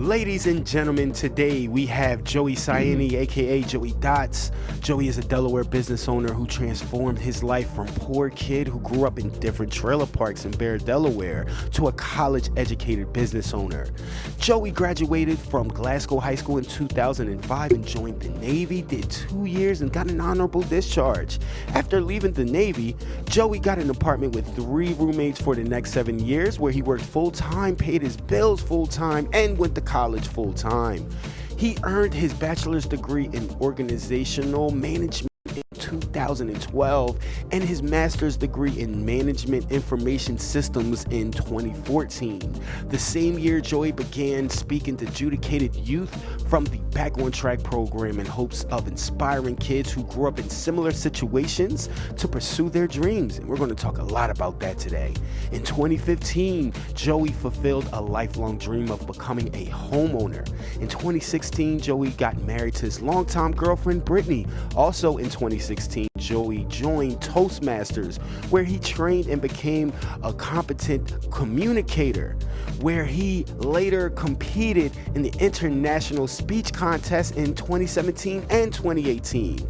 Ladies and gentlemen, today we have Joey Ciani, aka Joey Dots. Joey is a Delaware business owner who transformed his life from poor kid who grew up in different trailer parks in Bear, Delaware, to a college-educated business owner. Joey graduated from Glasgow High School in 2005 and joined the Navy, did 2 years and got an honorable discharge. After leaving the Navy, Joey got an apartment with 3 roommates for the next 7 years where he worked full-time, paid his bills full-time, and went to college full-time. He earned his bachelor's degree in organizational management in 2012 and his master's degree in management information systems in 2014. The same year, Joey began speaking to adjudicated youth from the Back on Track program in hopes of inspiring kids who grew up in similar situations to pursue their dreams. And we're going to talk a lot about that today. In 2015, Joey fulfilled a lifelong dream of becoming a homeowner. In 2016, Joey got married to his longtime girlfriend, Brittany. Also in 2016, Joey joined Toastmasters, where he trained and became a competent communicator, where he later competed in the International Speech Contest in 2017 and 2018.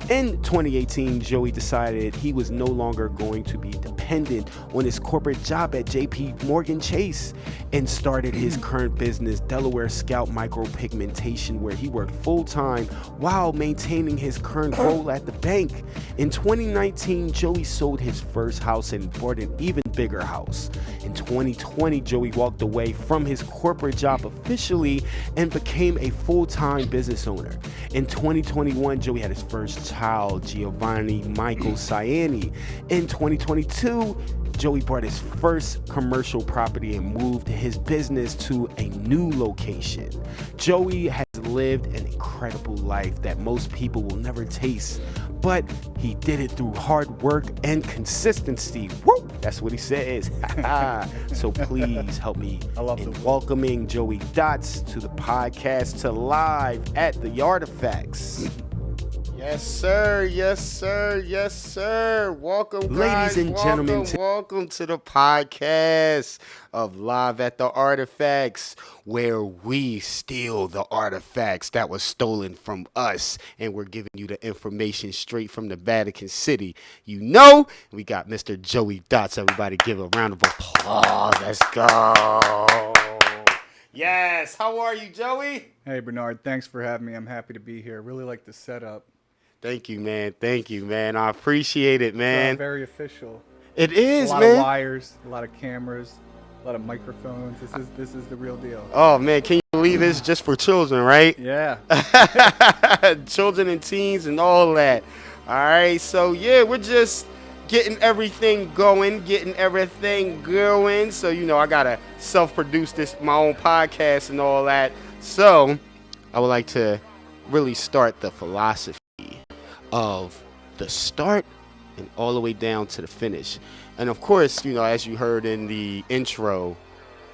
In 2018, Joey decided he was no longer going to be dependent on his corporate job at JP Morgan Chase and started his current business, Delaware Scout Micropigmentation, where he worked full-time while maintaining his current role at the bank. In 2019, Joey sold his first house and bought an even bigger house. In 2020, Joey walked away from his corporate job officially and became a full-time business owner. In 2021, Joey had his first child, Giovanni Michael Ciani. In 2022, Joey bought his first commercial property and moved his business to a new location. Joey has lived an incredible life that most people will never taste, but he did it through hard work and consistency. Woo! That's what he says. So please help me in welcoming Joey Dots to the podcast, to Live at the Artifacts. Yes, sir. Yes, sir. Yes, sir. Welcome, guys. Ladies and gentlemen, welcome to the podcast of Live at the Artifacts, where we steal the artifacts that was stolen from us, and we're giving you the information straight from the Vatican City. You know, we got Mr. Joey Dots. Everybody give a round of applause. Let's go. Yes. How are you, Joey? Hey, Bernard. Thanks for having me. I'm happy to be here. Really like the setup. Thank you, man. Thank you, man. I appreciate it, man. It's very official. It is, man. A lot of wires, a lot of cameras, a lot of microphones. This is the real deal. Oh, man. Can you believe it's just for children, right? Yeah. Children and teens and all that. All right. So, yeah, we're just getting everything going. So, you know, I got to self-produce my own podcast and all that. So, I would like to really start the philosophy of the start and all the way down to the finish. And of course, you know, as you heard in the intro,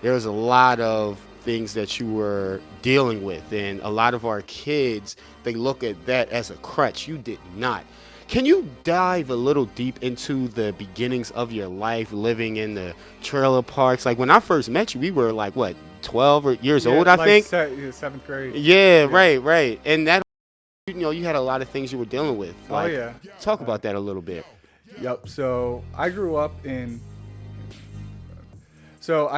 there's a lot of things that you were dealing with, and a lot of our kids, they look at that as a crutch. You did not. Can you dive a little deep into the beginnings of your life living in the trailer parks? Like when I first met you, we were like, what, 12 years old, I think? 7th grade. Yeah, right. And that, you know, you had a lot of things you were dealing with. Like, yeah. Talk about that a little bit. Yep. So I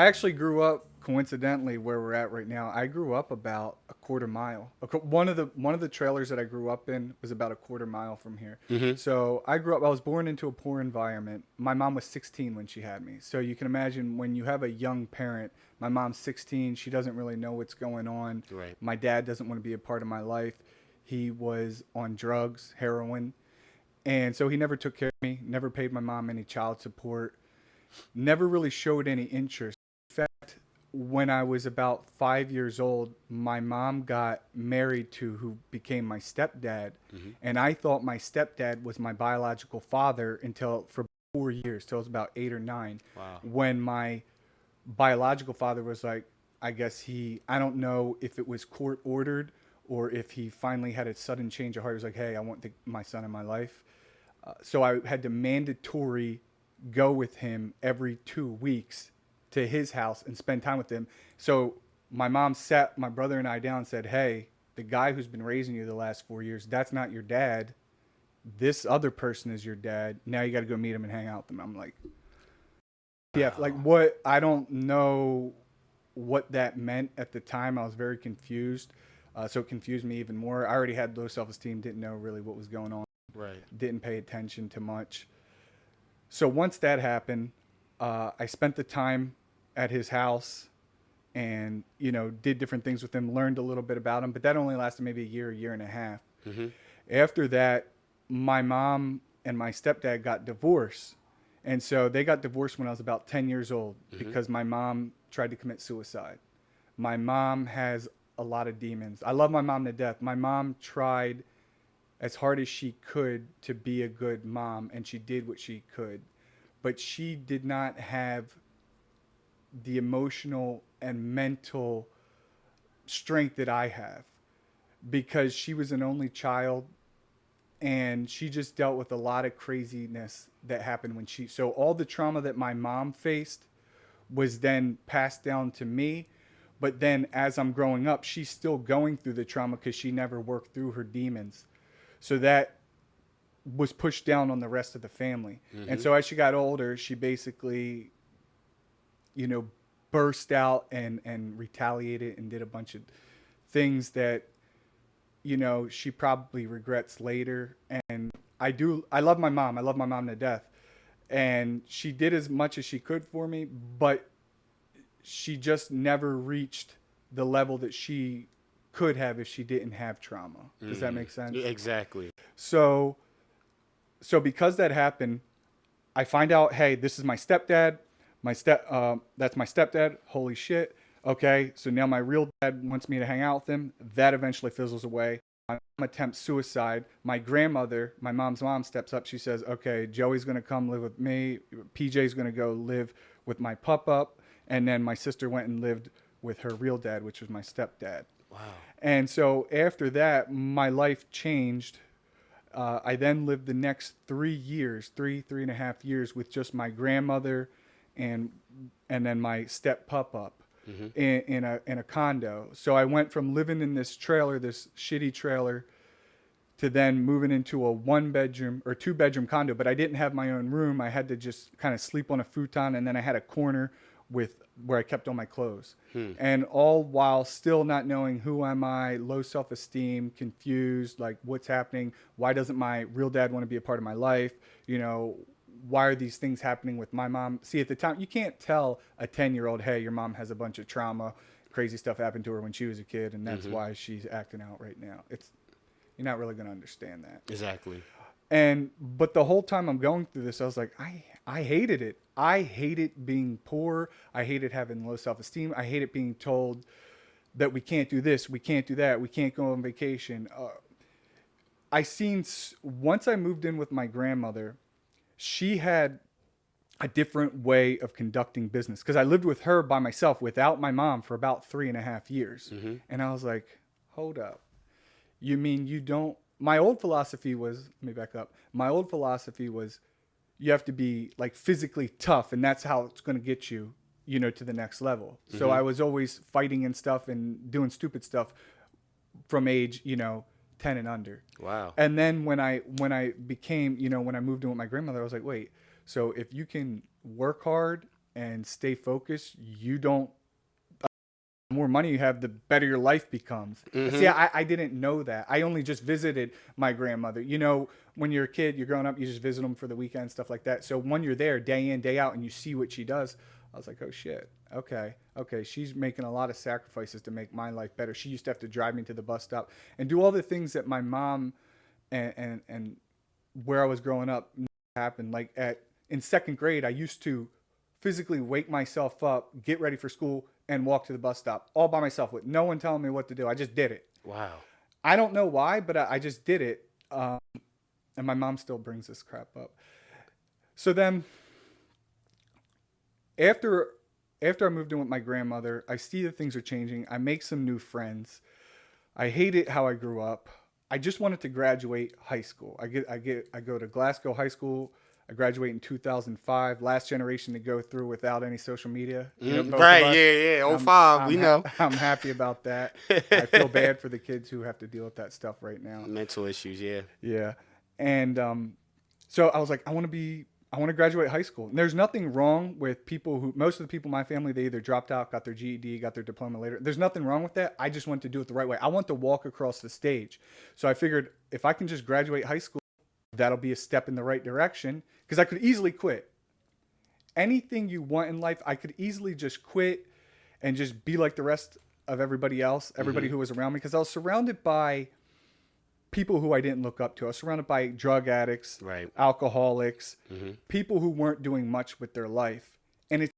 actually grew up coincidentally where we're at right now. I grew up about a quarter mile. One of the trailers that I grew up in was about a quarter mile from here. Mm-hmm. So I was born into a poor environment. My mom was 16 when she had me. So you can imagine when you have a young parent, my mom's 16, she doesn't really know what's going on. Right. My dad doesn't want to be a part of my life. He was on drugs, heroin. And so he never took care of me, never paid my mom any child support, never really showed any interest. In fact, when I was about 5 years old, my mom got married to who became my stepdad. Mm-hmm. And I thought my stepdad was my biological father for 4 years, till I was about 8 or 9. Wow. When my biological father was like, I don't know if it was court ordered or if he finally had a sudden change of heart. He was like, hey, I want my son in my life. So I had to mandatory go with him every 2 weeks to his house and spend time with him. So my mom sat my brother and I down and said, hey, the guy who's been raising you the last 4 years, that's not your dad. This other person is your dad. Now you got to go meet him and hang out with him. I'm like, yeah, like what? I don't know what that meant at the time. I was very confused. So it confused me even more. I already had low self-esteem, didn't know really what was going on. Right. Didn't pay attention to much. So once that happened, I spent the time at his house and, you know, did different things with him, learned a little bit about him, but that only lasted maybe a year and a half. Mm-hmm. After that, my mom and my stepdad got divorced. And so they got divorced when I was about 10 years old because my mom tried to commit suicide. My mom has a lot of demons. I love my mom to death. My mom tried as hard as she could to be a good mom, and she did what she could. But she did not have the emotional and mental strength that I have because she was an only child. And she just dealt with a lot of craziness that happened when so all the trauma that my mom faced was then passed down to me. But then as I'm growing up, she's still going through the trauma because she never worked through her demons. So that was pushed down on the rest of the family. And so as she got older, she basically, you know, burst out and retaliated and did a bunch of things that, you know, she probably regrets later. And I love my mom. I love my mom to death. And she did as much as she could for me, but she just never reached the level that she could have if she didn't have trauma. Does that make sense? Yeah, exactly. So because that happened, I find out, hey, this is my stepdad. That's my stepdad. Holy shit. Okay, so now my real dad wants me to hang out with him. That eventually fizzles away. My mom attempts suicide. My grandmother, my mom's mom, steps up. She says, okay, Joey's going to come live with me. PJ's going to go live with my pup-up. And then my sister went and lived with her real dad, which was my stepdad. Wow. And so after that, my life changed. I then lived the next 3 years, three and a half years with just my grandmother and then my step pup-up. In a condo. So I went from living in this trailer, this shitty trailer, to then moving into a 1-bedroom or 2-bedroom condo. But I didn't have my own room. I had to just kind of sleep on a futon, and then I had a corner where I kept all my clothes. And all while still not knowing who am I, low self-esteem, confused, like what's happening? Why doesn't my real dad want to be a part of my life? You know, why are these things happening with my mom? See, at the time, you can't tell a 10-year-old, hey, your mom has a bunch of trauma, crazy stuff happened to her when she was a kid, and that's why she's acting out right now. You're not really going to understand that. Exactly. But the whole time I'm going through this, I was like, I hated it. I hated being poor. I hated having low self-esteem. I hated being told that we can't do this, we can't do that, we can't go on vacation. Once I moved in with my grandmother, she had a different way of conducting business because I lived with her by myself without my mom for about 3.5 years. And I was like, hold up. You mean you don't? My old philosophy was, let me back up. My old philosophy was you have to be like physically tough, and that's how it's going to get you, you know, to the next level. So I was always fighting and stuff and doing stupid stuff from age, you know, 10 and under. Wow. And then when I became, you know, when I moved in with my grandmother, I was like, wait, so if you can work hard and stay focused, you don't, the more money you have, the better your life becomes. See, I didn't know that. I only just visited my grandmother. You know, when you're a kid, you're growing up, you just visit them for the weekend, stuff like that. So when you're there day in, day out, and you see what she does, I was like, oh shit, okay, she's making a lot of sacrifices to make my life better. She used to have to drive me to the bus stop and do all the things that my mom and where I was growing up happened. Like in second grade, I used to physically wake myself up, get ready for school, and walk to the bus stop all by myself with no one telling me what to do. I just did it. Wow. I don't know why, but I just did it. And my mom still brings this crap up. So then after I moved in with my grandmother, I see that things are changing. I make some new friends. I hated how I grew up. I just wanted to graduate high school. I go to Glasgow High School. I graduated in 2005, last generation to go through without any social media. Both of Right, us. yeah. Oh, 05, we know. I'm happy about that. I feel bad for the kids who have to deal with that stuff right now. Mental issues, yeah. Yeah. And so I was like, I want to graduate high school. And there's nothing wrong with most of the people in my family, they either dropped out, got their GED, got their diploma later. There's nothing wrong with that. I just want to do it the right way. I want to walk across the stage. So I figured if I can just graduate high school, that'll be a step in the right direction, because I could easily quit. Anything you want in life, I could easily just quit and just be like the rest of everybody else, everybody who was around me, because I was surrounded by people who I didn't look up to. I was surrounded by drug addicts, Right. alcoholics, people who weren't doing much with their life. And it's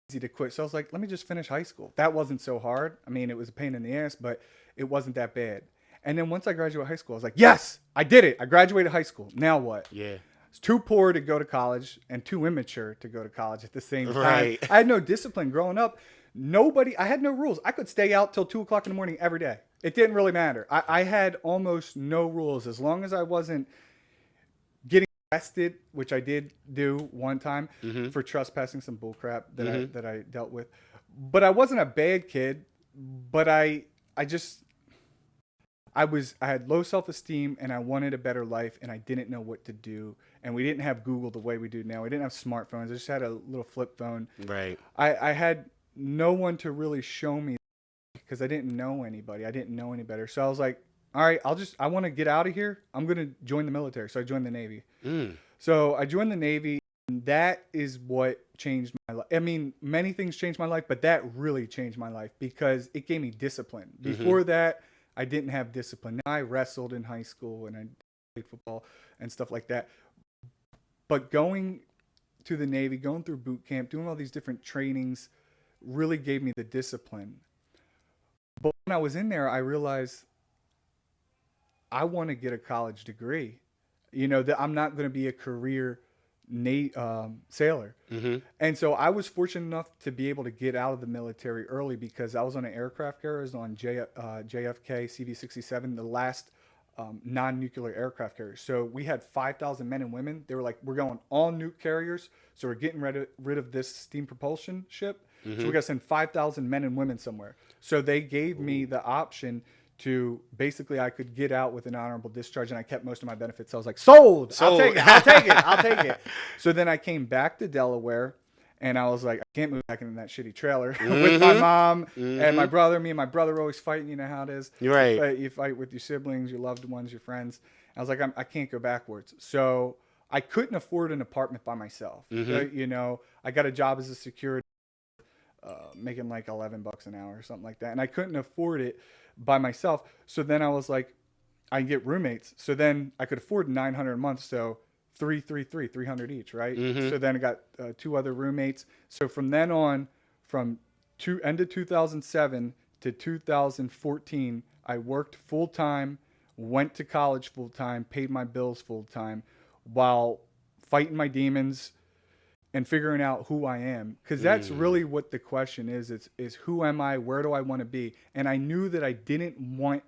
easy to quit. So I was like, let me just finish high school. That wasn't so hard. I mean, it was a pain in the ass, but it wasn't that bad. And then once I graduated high school, I was like, yes, I did it. I graduated high school. Now what? Yeah. I was too poor to go to college and too immature to go to college at the same time. Right. I had no discipline growing up. I had no rules. I could stay out till 2 o'clock in the morning every day. It didn't really matter. I had almost no rules as long as I wasn't getting arrested, which I did do one time for trespassing, some bullcrap that I dealt with. But I wasn't a bad kid, but I had low self-esteem and I wanted a better life and I didn't know what to do. And we didn't have Google the way we do now. We didn't have smartphones. I just had a little flip phone. Right. I had no one to really show me because I didn't know anybody. I didn't know any better. So I was like, all right, I want to get out of here. I'm going to join the military. So I joined the Navy. So I joined the Navy, and that is what changed my life. I mean, many things changed my life, but that really changed my life because it gave me discipline. Before that, I didn't have discipline. I wrestled in high school and I played football and stuff like that. But going to the Navy, going through boot camp, doing all these different trainings really gave me the discipline. But when I was in there, I realized I want to get a college degree. That I'm not going to be a career sailor. And so I was fortunate enough to be able to get out of the military early because I was on an aircraft carrier. I was on JFK CV-67, the last non-nuclear aircraft carrier. So we had 5,000 men and women. They were like, we're going all nuke carriers. So we're getting rid of this steam propulsion ship. So we got to send 5,000 men and women somewhere. So they gave me the option to basically I could get out with an honorable discharge, and I kept most of my benefits. So I was like, sold. I'll take it. So then I came back to Delaware, and I was like, I can't move back into that shitty trailer with my mom and my brother. Me and my brother were always fighting. You know how it is. Right. You fight with your siblings, your loved ones, your friends. I was like, I can't go backwards. So I couldn't afford an apartment by myself. I got a job as a security, making like $11 an hour or something like that. And I couldn't afford it by myself. So then I was like, I can get roommates. So then I could afford $900 a month. So 300 each, right? So then I got 2 other roommates. So from then on, from end of 2007 to 2014, I worked full time, went to college full time, paid my bills full time while fighting my demons and figuring out who I am. Because that's really what the question is. Is who am I? Where do I want to be? And I knew that I didn't want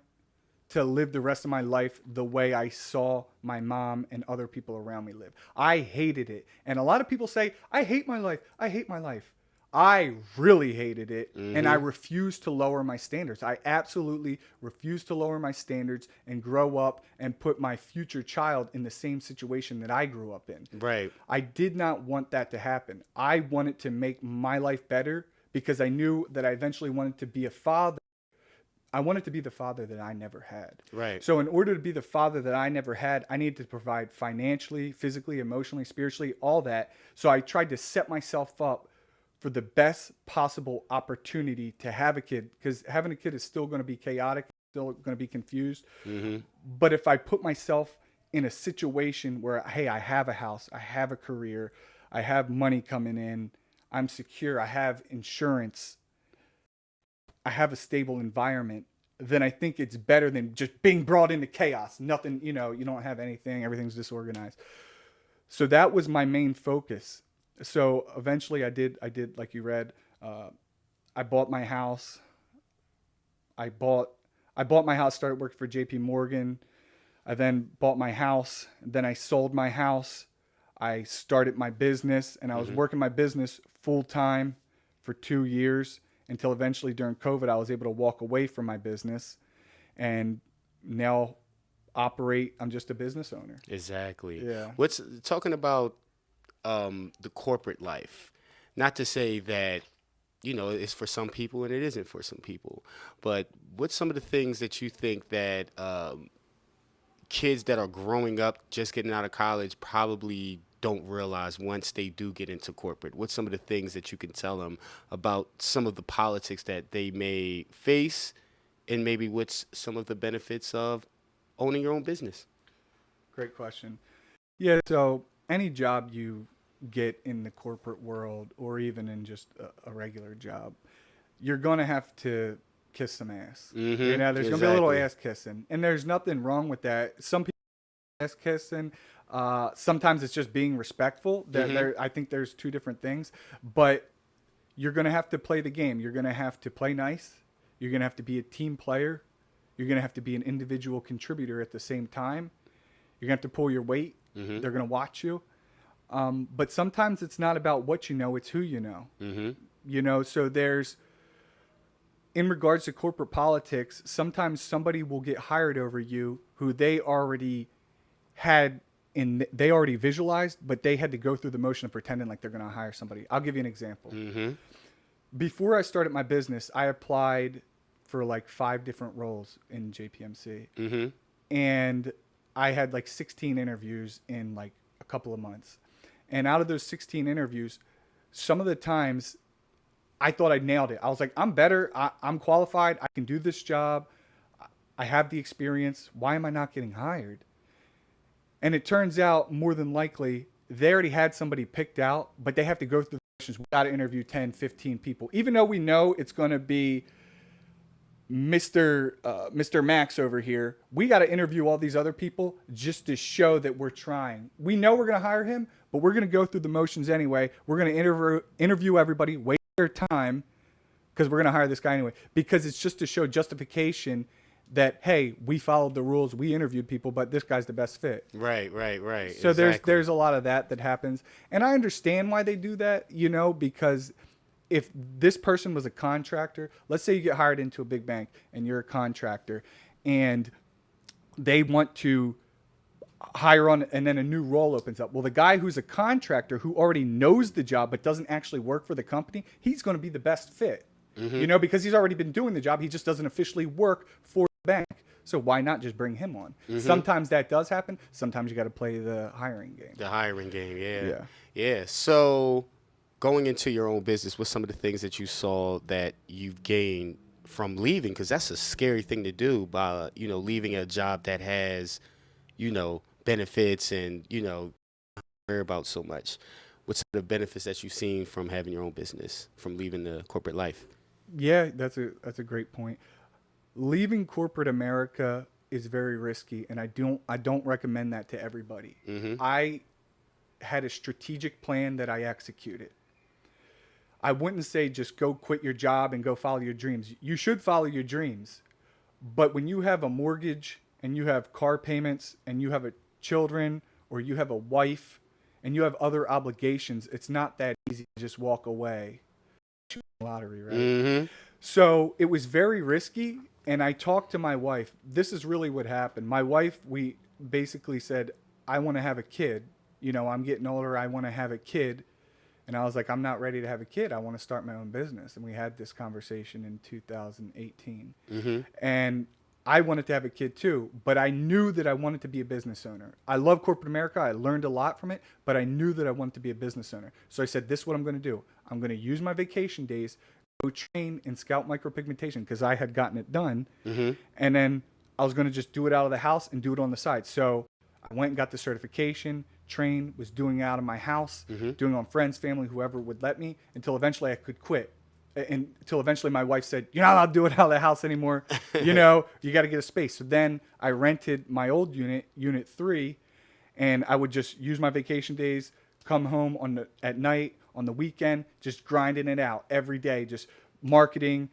to live the rest of my life the way I saw my mom and other people around me live. I hated it. And a lot of people say, I hate my life. I hate my life. I really hated it, and I refused to lower my standards. I absolutely refused to lower my standards and grow up and put my future child in the same situation that I grew up in. Right. I did not want that to happen. I wanted to make my life better because I knew that I eventually wanted to be a father. I wanted to be the father that I never had. Right. So in order to be the father that I never had, I needed to provide financially, physically, emotionally, spiritually, all that. So I tried to set myself up for the best possible opportunity to have a kid, because having a kid is still going to be chaotic, still going to be confused. But if I put myself in a situation where, hey, I have a house, I have a career, I have money coming in, I'm secure, I have insurance, I have a stable environment, then I think it's better than just being brought into chaos. Nothing, you don't have anything, everything's disorganized. So that was my main focus. So eventually I did like you read, I bought my house. I bought my house, started working for JP Morgan. I then bought my house. Then I sold my house. I started my business, and I was working my business full time for 2 years until eventually during COVID, I was able to walk away from my business and now I'm just a business owner. Exactly. Yeah. What's talking about the corporate life? Not to say that it's for some people and it isn't for some people, but what's some of the things that you think that kids that are growing up, just getting out of college, probably don't realize once they do get into corporate? What's some of the things that you can tell them about some of the politics that they may face, and maybe what's some of the benefits of owning your own business? Great question. Yeah, so any job you get in the corporate world or even in just a regular job, you're going to have to kiss some ass. There's going to be a little Exactly. ass kissing. And there's nothing wrong with that. Some people ass kissing. Sometimes it's just being respectful. I think there's two different things. But you're going to have to play the game. You're going to have to play nice. You're going to have to be a team player. You're going to have to be an individual contributor at the same time. You're going to have to pull your weight. They're going to watch you. But sometimes it's not about what you know, it's who you know. So there's, in regards to corporate politics, sometimes somebody will get hired over you who they already visualized, but they had to go through the motion of pretending like they're going to hire somebody. I'll give you an example. Before I started my business, I applied for like 5 different roles in JPMC. And I had like 16 interviews in like a couple of months. And out of those 16 interviews, some of the times I thought I nailed it. I was like, I'm better. I'm qualified. I can do this job. I have the experience. Why am I not getting hired? And it turns out more than likely they already had somebody picked out, but they have to go through the questions. We got to interview 10, 15 people. Even though we know it's going to be Mr. Max over here, we got to interview all these other people just to show that we're trying. We know we're going to hire him, but we're going to go through the motions anyway. We're going to interview everybody, waste their time, because we're going to hire this guy anyway. Because it's just to show justification that, hey, we followed the rules, we interviewed people, but this guy's the best fit. Right. So Exactly. there's a lot of that happens, and I understand why they do that, because if this person was a contractor, let's say you get hired into a big bank and you're a contractor and they want to hire on, and then a new role opens up. Well, the guy who's a contractor who already knows the job but doesn't actually work for the company, he's going to be the best fit, because he's already been doing the job. He just doesn't officially work for the bank. So why not just bring him on? Sometimes that does happen. Sometimes you got to play the hiring game. The hiring game, yeah. So going into your own business, what's some of the things that you saw that you've gained from leaving? Because that's a scary thing to do, by leaving a job that has benefits and care about so much. What's the benefits that you've seen from having your own business, from leaving the corporate life? Yeah, that's a great point. Leaving corporate America is very risky, and I don't recommend that to everybody. I had a strategic plan that I executed. I wouldn't say just go quit your job and go follow your dreams. You should follow your dreams. But when you have a mortgage and you have car payments and you have children, or you have a wife and you have other obligations, it's not that easy to just walk away. Lottery, right? So it was very risky. And I talked to my wife. This is really what happened. My wife, we basically said, I want to have a kid. I'm getting older. I want to have a kid. And I was like, I'm not ready to have a kid. I want to start my own business. And we had this conversation in 2018. And I wanted to have a kid too, but I knew that I wanted to be a business owner. I love corporate America. I learned a lot from it, but I knew that I wanted to be a business owner. So I said, this is what I'm going to do. I'm going to use my vacation days, go train in scalp micropigmentation, because I had gotten it done. And then I was going to just do it out of the house and do it on the side. So I went and got the certification, trained, was doing it out of my house, doing it on friends, family, whoever would let me, until eventually I could quit. And until eventually my wife said, you're not allowed to do it out of the house anymore. You got to get a space. So then I rented my old unit 3, and I would just use my vacation days, come home at night, on the weekend, just grinding it out every day, just marketing,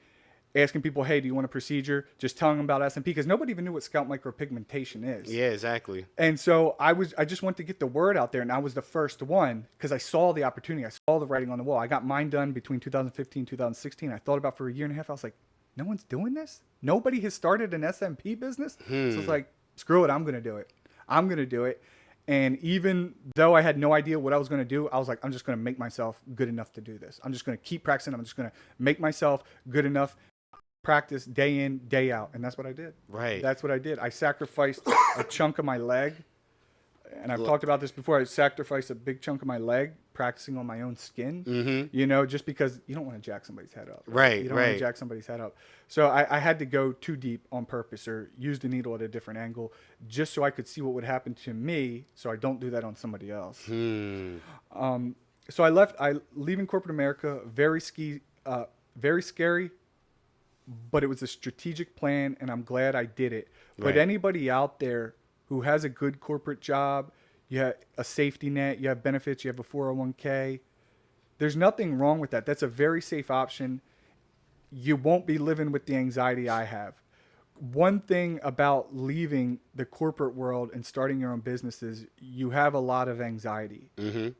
asking people, hey, do you want a procedure? Just telling them about SMP because nobody even knew what scalp micropigmentation is. Yeah, exactly. And so I just wanted to get the word out there, and I was the first one because I saw the opportunity. I saw the writing on the wall. I got mine done between 2015 and 2016. I thought about it for a year and a half. I was like, no one's doing this? Nobody has started an SMP business? So it's like, screw it, I'm going to do it. I'm going to do it. And even though I had no idea what I was going to do, I was like, I'm just going to make myself good enough to do this. I'm just going to keep practicing. I'm just going to make myself good enough, practice day in, day out. And that's what I did. Right. That's what I did. I sacrificed a chunk of my leg. And I've talked about this before. I sacrificed a big chunk of my leg practicing on my own skin, you know, just because you don't want to jack somebody's head up. Right, You don't want to jack somebody's head up. So I had to go too deep on purpose or use the needle at a different angle just so I could see what would happen to me so I don't do that on somebody else. So leaving corporate America, very scary, but it was a strategic plan, and I'm glad I did it. But Right. anybody out there who has a good corporate job, you have a safety net, you have benefits, you have a 401k, there's nothing wrong with that. That's a very safe option. You won't be living with the anxiety I have. One thing about leaving the corporate world and starting your own business is you have a lot of anxiety.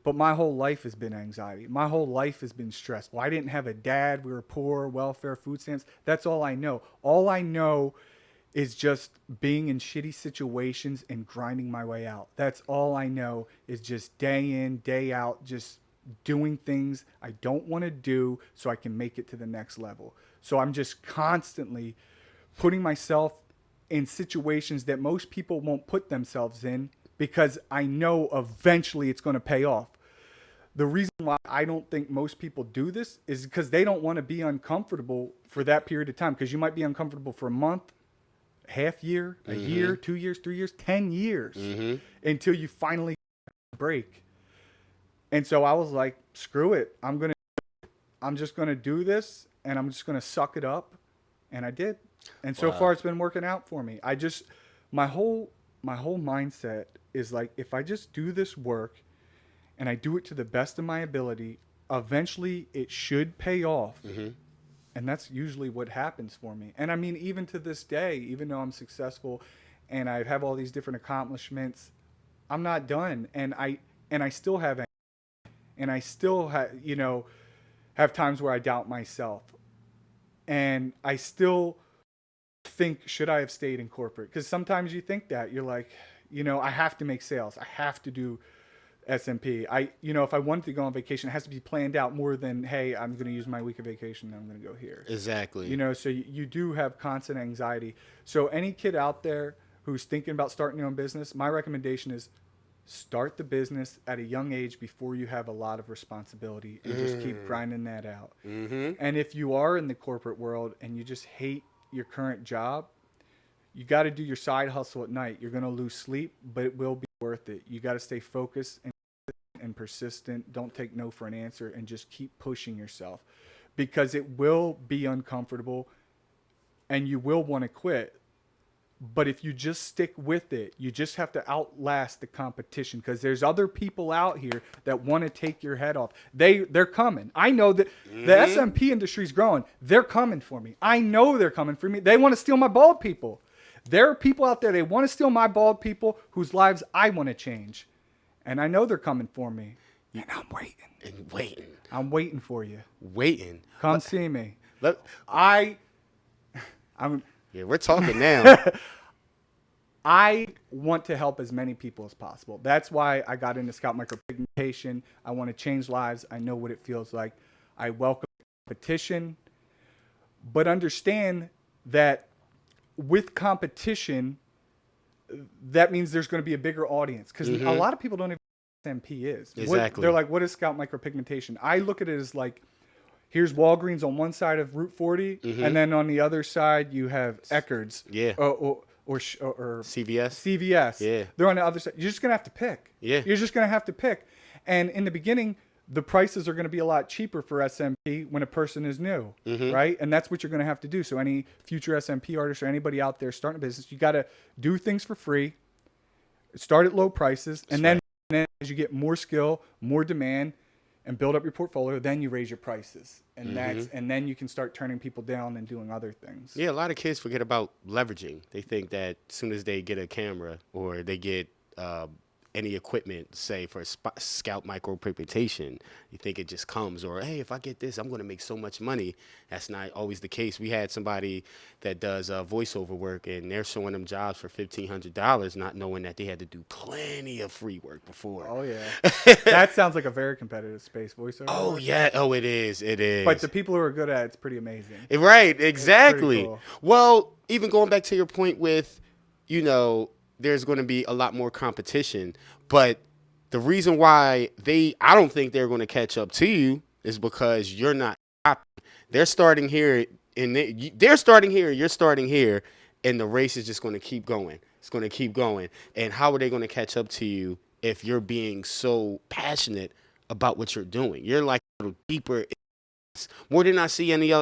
But my whole life has been anxiety. My whole life has been stressful. I didn't have a dad. We were poor, welfare, food stamps. That's all I know. All I know is just being in shitty situations and grinding my way out. That's all I know is just day in, day out, just doing things I don't want to do so I can make it to the next level. So I'm just constantly putting myself in situations that most people won't put themselves in because I know eventually it's going to pay off. The reason why I don't think most people do this is because they don't want to be uncomfortable for that period of time, because you might be uncomfortable for a month, half year, a year, 2 years, 3 years, 10 years until you finally break. And so I was like, screw it. I'm just going to do this, and I'm just going to suck it up. And I did. And so far it's been working out for me. My whole mindset is like, if I just do this work and I do it to the best of my ability, eventually it should pay off. And that's usually what happens for me. And I mean, even to this day, even though I'm successful and I have all these different accomplishments, I'm not done. And I still have, and I still have times where I doubt myself. And I still think, should I have stayed in corporate? Because sometimes you think that. You're like, I have to make sales. I have to do SMP. If I wanted to go on vacation, it has to be planned out more than, hey, I'm going to use my week of vacation and I'm going to go here. Exactly. So you do have constant anxiety. So any kid out there who's thinking about starting your own business, my recommendation is start the business at a young age before you have a lot of responsibility, and just keep grinding that out. And if you are in the corporate world and you just hate your current job, you got to do your side hustle at night. You're going to lose sleep, but it will be worth it. You got to stay focused and persistent. Don't take no for an answer, and just keep pushing yourself, because it will be uncomfortable and you will want to quit. But if you just stick with it, you just have to outlast the competition, because there's other people out here that want to take your head off. They're coming. I know that the SMP industry is growing. They're coming for me. I know they're coming for me. They want to steal my bald people. There are people out there, they want to steal my bald people whose lives I want to change. And I know they're coming for me. And I'm waiting. I'm waiting for you. Waiting. Come see me. Yeah, we're talking now. I want to help as many people as possible. That's why I got into scalp micropigmentation. I want to change lives. I know what it feels like. I welcome competition, but understand that with competition, that means there's going to be a bigger audience, because a lot of people don't even know what SMP is. Exactly. They're like, what is scalp micropigmentation? I look at it as like, here's Walgreens on one side of Route 40, and then on the other side you have Eckerd's. Yeah. Or CVS. CVS. Yeah. They're on the other side. You're just going to have to pick. Yeah. You're just going to have to pick. And in the beginning, the prices are going to be a lot cheaper for SMP when a person is new, right? And that's what you're going to have to do. So any future SMP artist or anybody out there starting a business, you got to do things for free, start at low prices, and then as you get more skill, more demand, and build up your portfolio. Then you raise your prices, and then you can start turning people down and doing other things. Yeah, a lot of kids forget about leveraging. They think that as soon as they get a camera or they get any equipment, say for scout micropigmentation, you think it just comes, or hey, if I get this, I'm going to make so much money. That's not always the case. We had somebody that does voiceover work, and they're showing them jobs for $1,500, not knowing that they had to do plenty of free work before. Oh yeah, that sounds like a very competitive space, voiceover. Oh yeah, oh it is, it is. But the people who are good at it's pretty amazing. Right, exactly. Cool. Well, even going back to your point with, there's going to be a lot more competition, but the reason why I don't think they're going to catch up to you is because you're not stopping. They're starting here, and they're starting here, you're starting here, and the race is just going to keep going. It's going to keep going. And how are they going to catch up to you if you're being so passionate about what you're doing? You're like a little deeper, more than I see any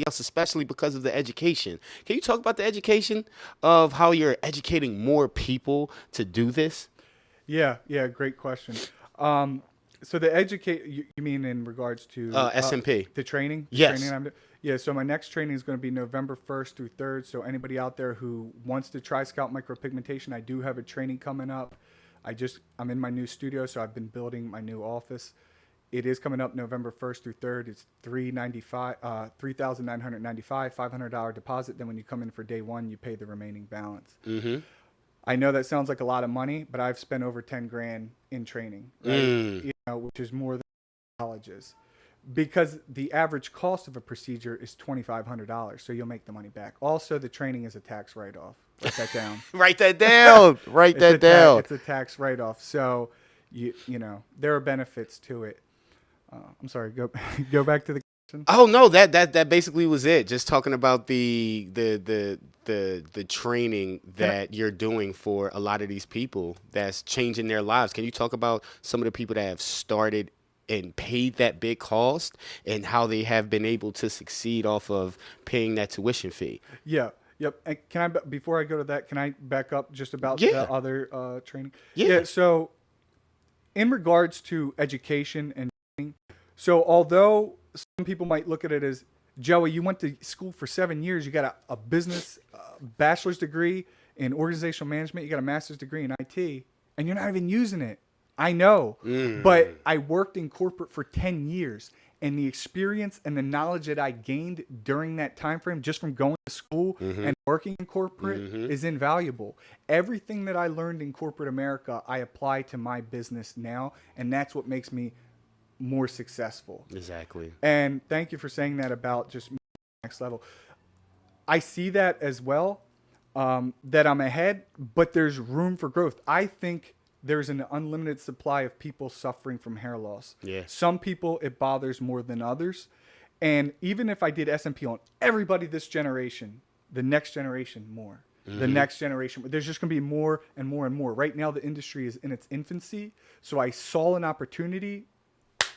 else, especially because of the education. Can you talk about the education of how you're educating more people to do this? Yeah, great question. So the you mean in regards to SMP, the training? Yes. Yeah. So my next training is going to be November 1st through 3rd. So anybody out there who wants to try scalp micropigmentation, I do have a training coming up. I'm in my new studio, so I've been building my new office. It is coming up November 1st through 3rd. It's $3,995, $500 deposit. Then when you come in for day one, you pay the remaining balance. Mm-hmm. I know that sounds like a lot of money, but I've spent over 10 grand in training, right? Which is more than colleges, because the average cost of a procedure is $2,500. So you'll make the money back. Also, the training is a tax write-off. Write that down. Write that down. Write that down. It's a tax write-off. So there are benefits to it. I'm sorry. Go back to the question. Oh no, that basically was it. Just talking about the training that you're doing for a lot of these people that's changing their lives. Can you talk about some of the people that have started and paid that big cost and how they have been able to succeed off of paying that tuition fee? Yeah. Yep. And before I go to that, can I back up just about the other training? Yeah. So in regards to education and training, so although some people might look at it as, Joey, you went to school for 7 years, you got a business bachelor's degree in organizational management, you got a master's degree in IT, and you're not even using it. I know, but I worked in corporate for 10 years, and the experience and the knowledge that I gained during that time frame just from going to school and working in corporate is invaluable. Everything that I learned in corporate America, I apply to my business now, and that's what makes me more successful. Exactly. And thank you for saying that about just next level. I see that as well, that I'm ahead, but there's room for growth. I think there's an unlimited supply of people suffering from hair loss. Yeah. Some people, it bothers more than others. And even if I did SMP on everybody this generation, the next generation more. The next generation, there's just going to be more and more and more. Right now, the industry is in its infancy. So I saw an opportunity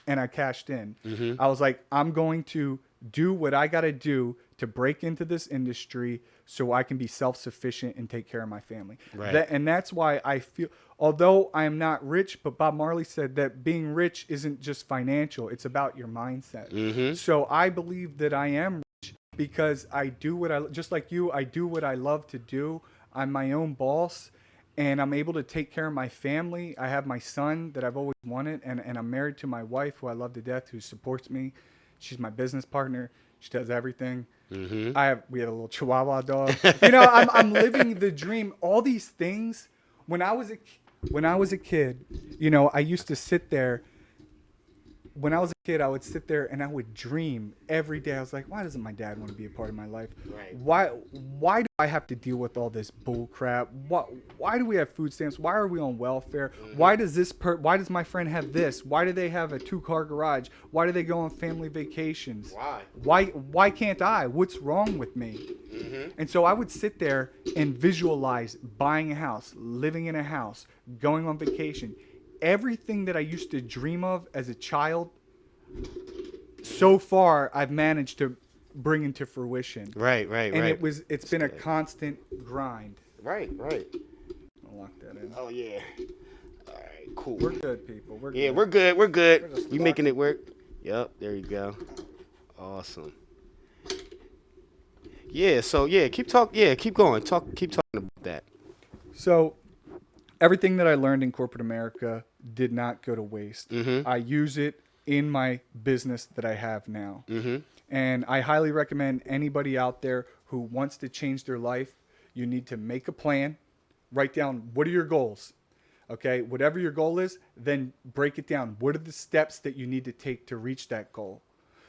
and I cashed in. I was like, I'm going to do what I got to do to break into this industry so I can be self-sufficient and take care of my family. Right. And that's why I feel, although I am not rich, but Bob Marley said that being rich isn't just financial, it's about your mindset. So I believe that I am rich because I do just like you, I do what I love to do. I'm my own boss. And I'm able to take care of my family. I have my son that I've always wanted, and I'm married to my wife, who I love to death, who supports me. She's my business partner. She does everything. We have a little Chihuahua dog. I'm living the dream. All these things. When I was a kid, I used to sit there. When I was a kid, I would sit there and I would dream every day. I was like, why doesn't my dad want to be a part of my life? Right. Why do I have to deal with all this bull crap? Why do we have food stamps? Why are we on welfare? Why does why does my friend have this? Why do they have a 2-car garage? Why do they go on family vacations? Why can't I? What's wrong with me? And so I would sit there and visualize buying a house, living in a house, going on vacation. Everything that I used to dream of as a child, so far I've managed to bring into fruition. Right. It's been a constant grind. Right. I'll lock that in. Oh yeah. All right. right, cool. We're good, people. We're Yeah, good. we're good. We're good. We're just We making it work. Yep, there you go. Awesome. Yeah, so yeah, keep talk. Yeah, keep going. Keep talking about that. So everything that I learned in corporate America did not go to waste. Mm-hmm. I use it in my business that I have now. Mm-hmm. And I highly recommend anybody out there who wants to change their life, you need to make a plan, write down what are your goals. Okay, whatever your goal is, then break it down. What are the steps that you need to take to reach that goal?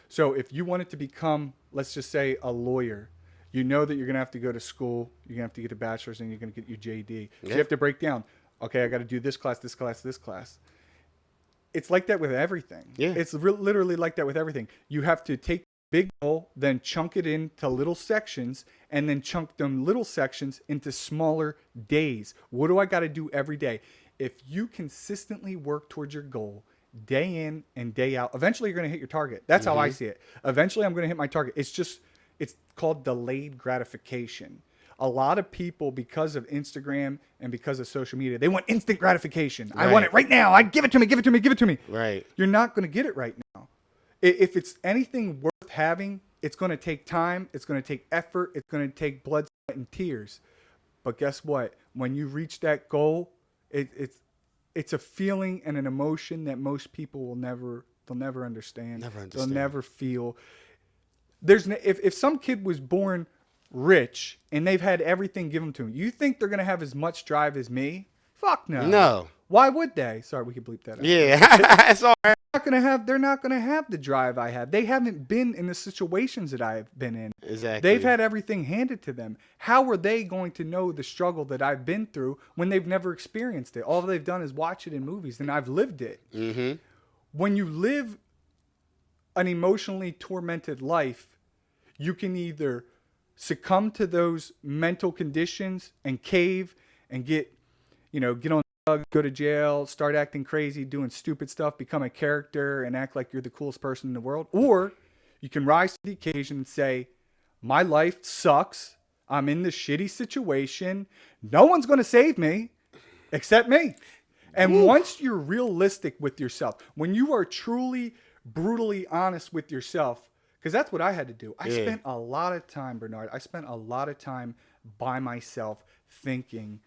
So if you wanted to become, let's just say, a lawyer, you know that you're going to have to go to school, you're going to have to get a bachelor's, and you're going to get your JD. So you have to break down, okay, I got to do this class, this class, this class. It's like that with everything. Yeah. It's literally like that with everything. You have to take big goal, then chunk it into little sections, and then chunk them little sections into smaller days. What do I got to do every day? If you consistently work towards your goal day in and day out, eventually you're going to hit your target. That's how I see it. Eventually I'm going to hit my target. It's called delayed gratification. A lot of people, because of Instagram and because of social media, they want instant gratification. I want it right now. I give it to me, give it to me, give it to me. Right. You're not going to get it right now. If it's anything worth having, it's going to take time. It's going to take effort. It's going to take blood, sweat, and tears. But guess what? When you reach that goal, it's a feeling and an emotion that most people will never understand. Never understand. They'll never feel. If some kid was born rich and they've had everything given to them, you think they're gonna have as much drive as me? Fuck no. No. Why would they? Sorry, we could bleep that out. Yeah, it's all right. They're not gonna have the drive I have. They haven't been in the situations that I've been in. Exactly. They've had everything handed to them. How are they going to know the struggle that I've been through when they've never experienced it? All they've done is watch it in movies, and I've lived it. Mm-hmm. When you live an emotionally tormented life, you can either succumb to those mental conditions and cave and get on drugs, go to jail, start acting crazy, doing stupid stuff, become a character and act like you're the coolest person in the world. Or you can rise to the occasion and say, my life sucks. I'm in this shitty situation. No one's going to save me except me. And once you're realistic with yourself, when you are truly, brutally honest with yourself, because that's what I had to do. I spent a lot of time, Bernard. I spent a lot of time by myself thinking,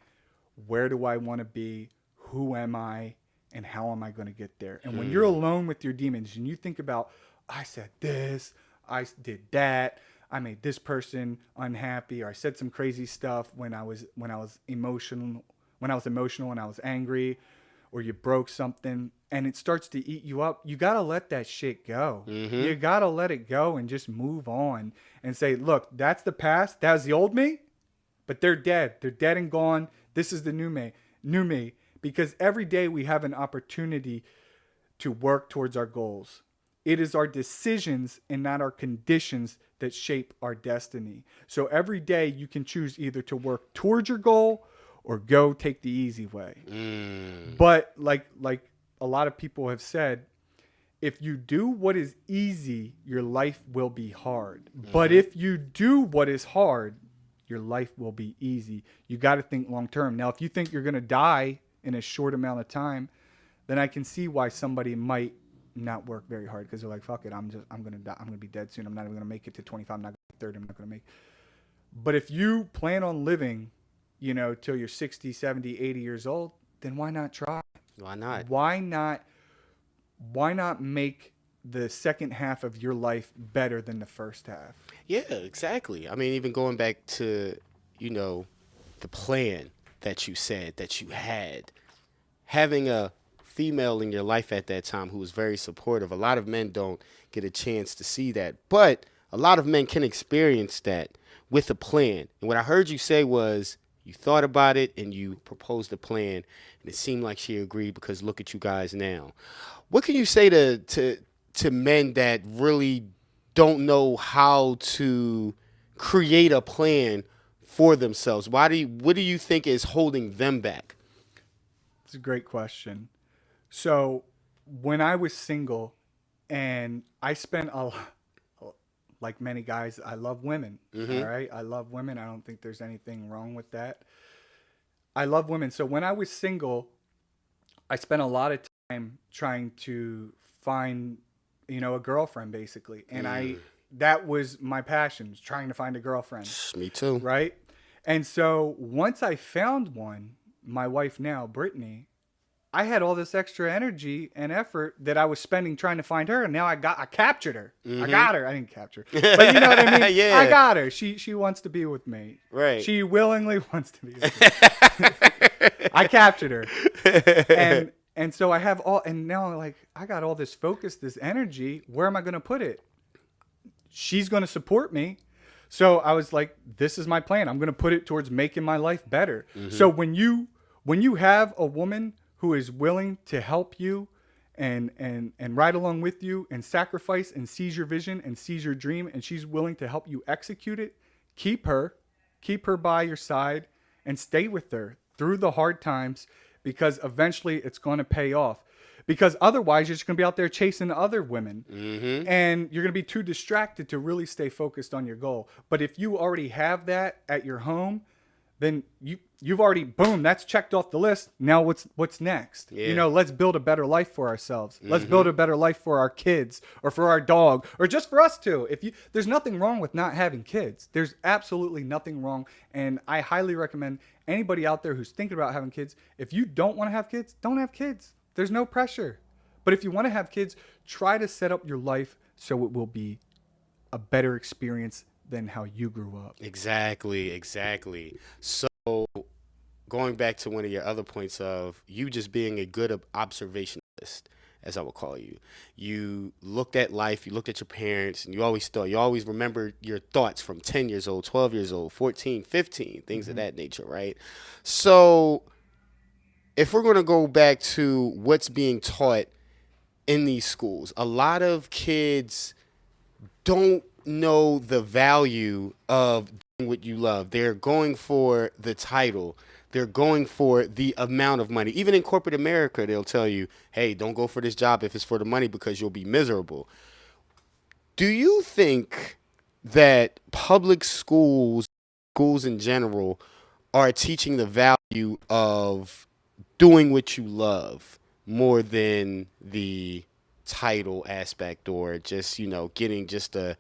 where do I want to be? Who am I? And how am I going to get there? And when you're alone with your demons and you think about, I said this, I did that, I made this person unhappy, or I said some crazy stuff when I was emotional and I was angry, or you broke something and it starts to eat you up, you got to let that shit go. Mm-hmm. You got to let it go and just move on and say, look, that's the past. That was the old me, but they're dead. They're dead and gone. This is the new me. Because every day we have an opportunity to work towards our goals. It is our decisions and not our conditions that shape our destiny. So every day you can choose either to work towards your goal or go take the easy way. But like a lot of people have said, if you do what is easy, your life will be hard. But if you do what is hard, your life will be easy. You got to think long term. Now, if you think you're going to die in a short amount of time, then I can see why somebody might not work very hard, because they're like, fuck it, I'm going to die. I'm going to be dead soon. I'm not even going to make it to 25. I'm not going to be 30. I'm not going to make it. But if you plan on living, till you're 60, 70, 80 years old, then why not try? Why not? Why not make the second half of your life better than the first half? Yeah, exactly. I mean, even going back to, the plan that you said that you had, having a female in your life at that time who was very supportive. A lot of men don't get a chance to see that, but a lot of men can experience that with a plan. And what I heard you say was you thought about it and you proposed a plan, and it seemed like she agreed, because look at you guys now. What can you say to men that really don't know how to create a plan for themselves? What do you think is holding them back? It's a great question. So when I was single, and I spent like many guys, I love women. Mm-hmm. All right. I love women. I don't think there's anything wrong with that. I love women. So when I was single, I spent a lot of time trying to find, a girlfriend basically. And that was my passion, was trying to find a girlfriend. Me too. Right. And so once I found one, my wife now, Brittany, I had all this extra energy and effort that I was spending trying to find her. And now I captured her. I got her. I didn't capture her. But you know what I mean? Yeah. I got her. She wants to be with me. Right. She willingly wants to be with me. I captured her. And so I have and now like I got all this focus, this energy. Where am I going to put it? She's going to support me. So I was like, this is my plan. I'm going to put it towards making my life better. So when you have a woman who is willing to help you and ride along with you and sacrifice and sees your vision and sees your dream, and she's willing to help you execute it, keep her by your side and stay with her through the hard times, because eventually it's going to pay off. Because otherwise, you're just going to be out there chasing other women. And you're going to be too distracted to really stay focused on your goal. But if you already have that at your home, then you've already, boom, that's checked off the list. Now what's next? Yeah. Let's build a better life for ourselves. Let's build a better life for our kids or for our dog or just for us too. There's nothing wrong with not having kids. There's absolutely nothing wrong. And I highly recommend anybody out there who's thinking about having kids, if you don't want to have kids, don't have kids. There's no pressure. But if you want to have kids, try to set up your life so it will be a better experience than how you grew up. Exactly. So going back to one of your other points of you just being a good observationalist, as I would call you, you looked at life, you looked at your parents, and you always remember your thoughts from 10 years old, 12 years old, 14, 15, things of that nature, right? So if we're going to go back to what's being taught in these schools, a lot of kids don't know the value of doing what you love. They're going for the title. They're going for the amount of money. Even in corporate America, they'll tell you, hey, don't go for this job if it's for the money because you'll be miserable. Do you think that public schools in general, are teaching the value of doing what you love more than the title aspect, or just, getting just a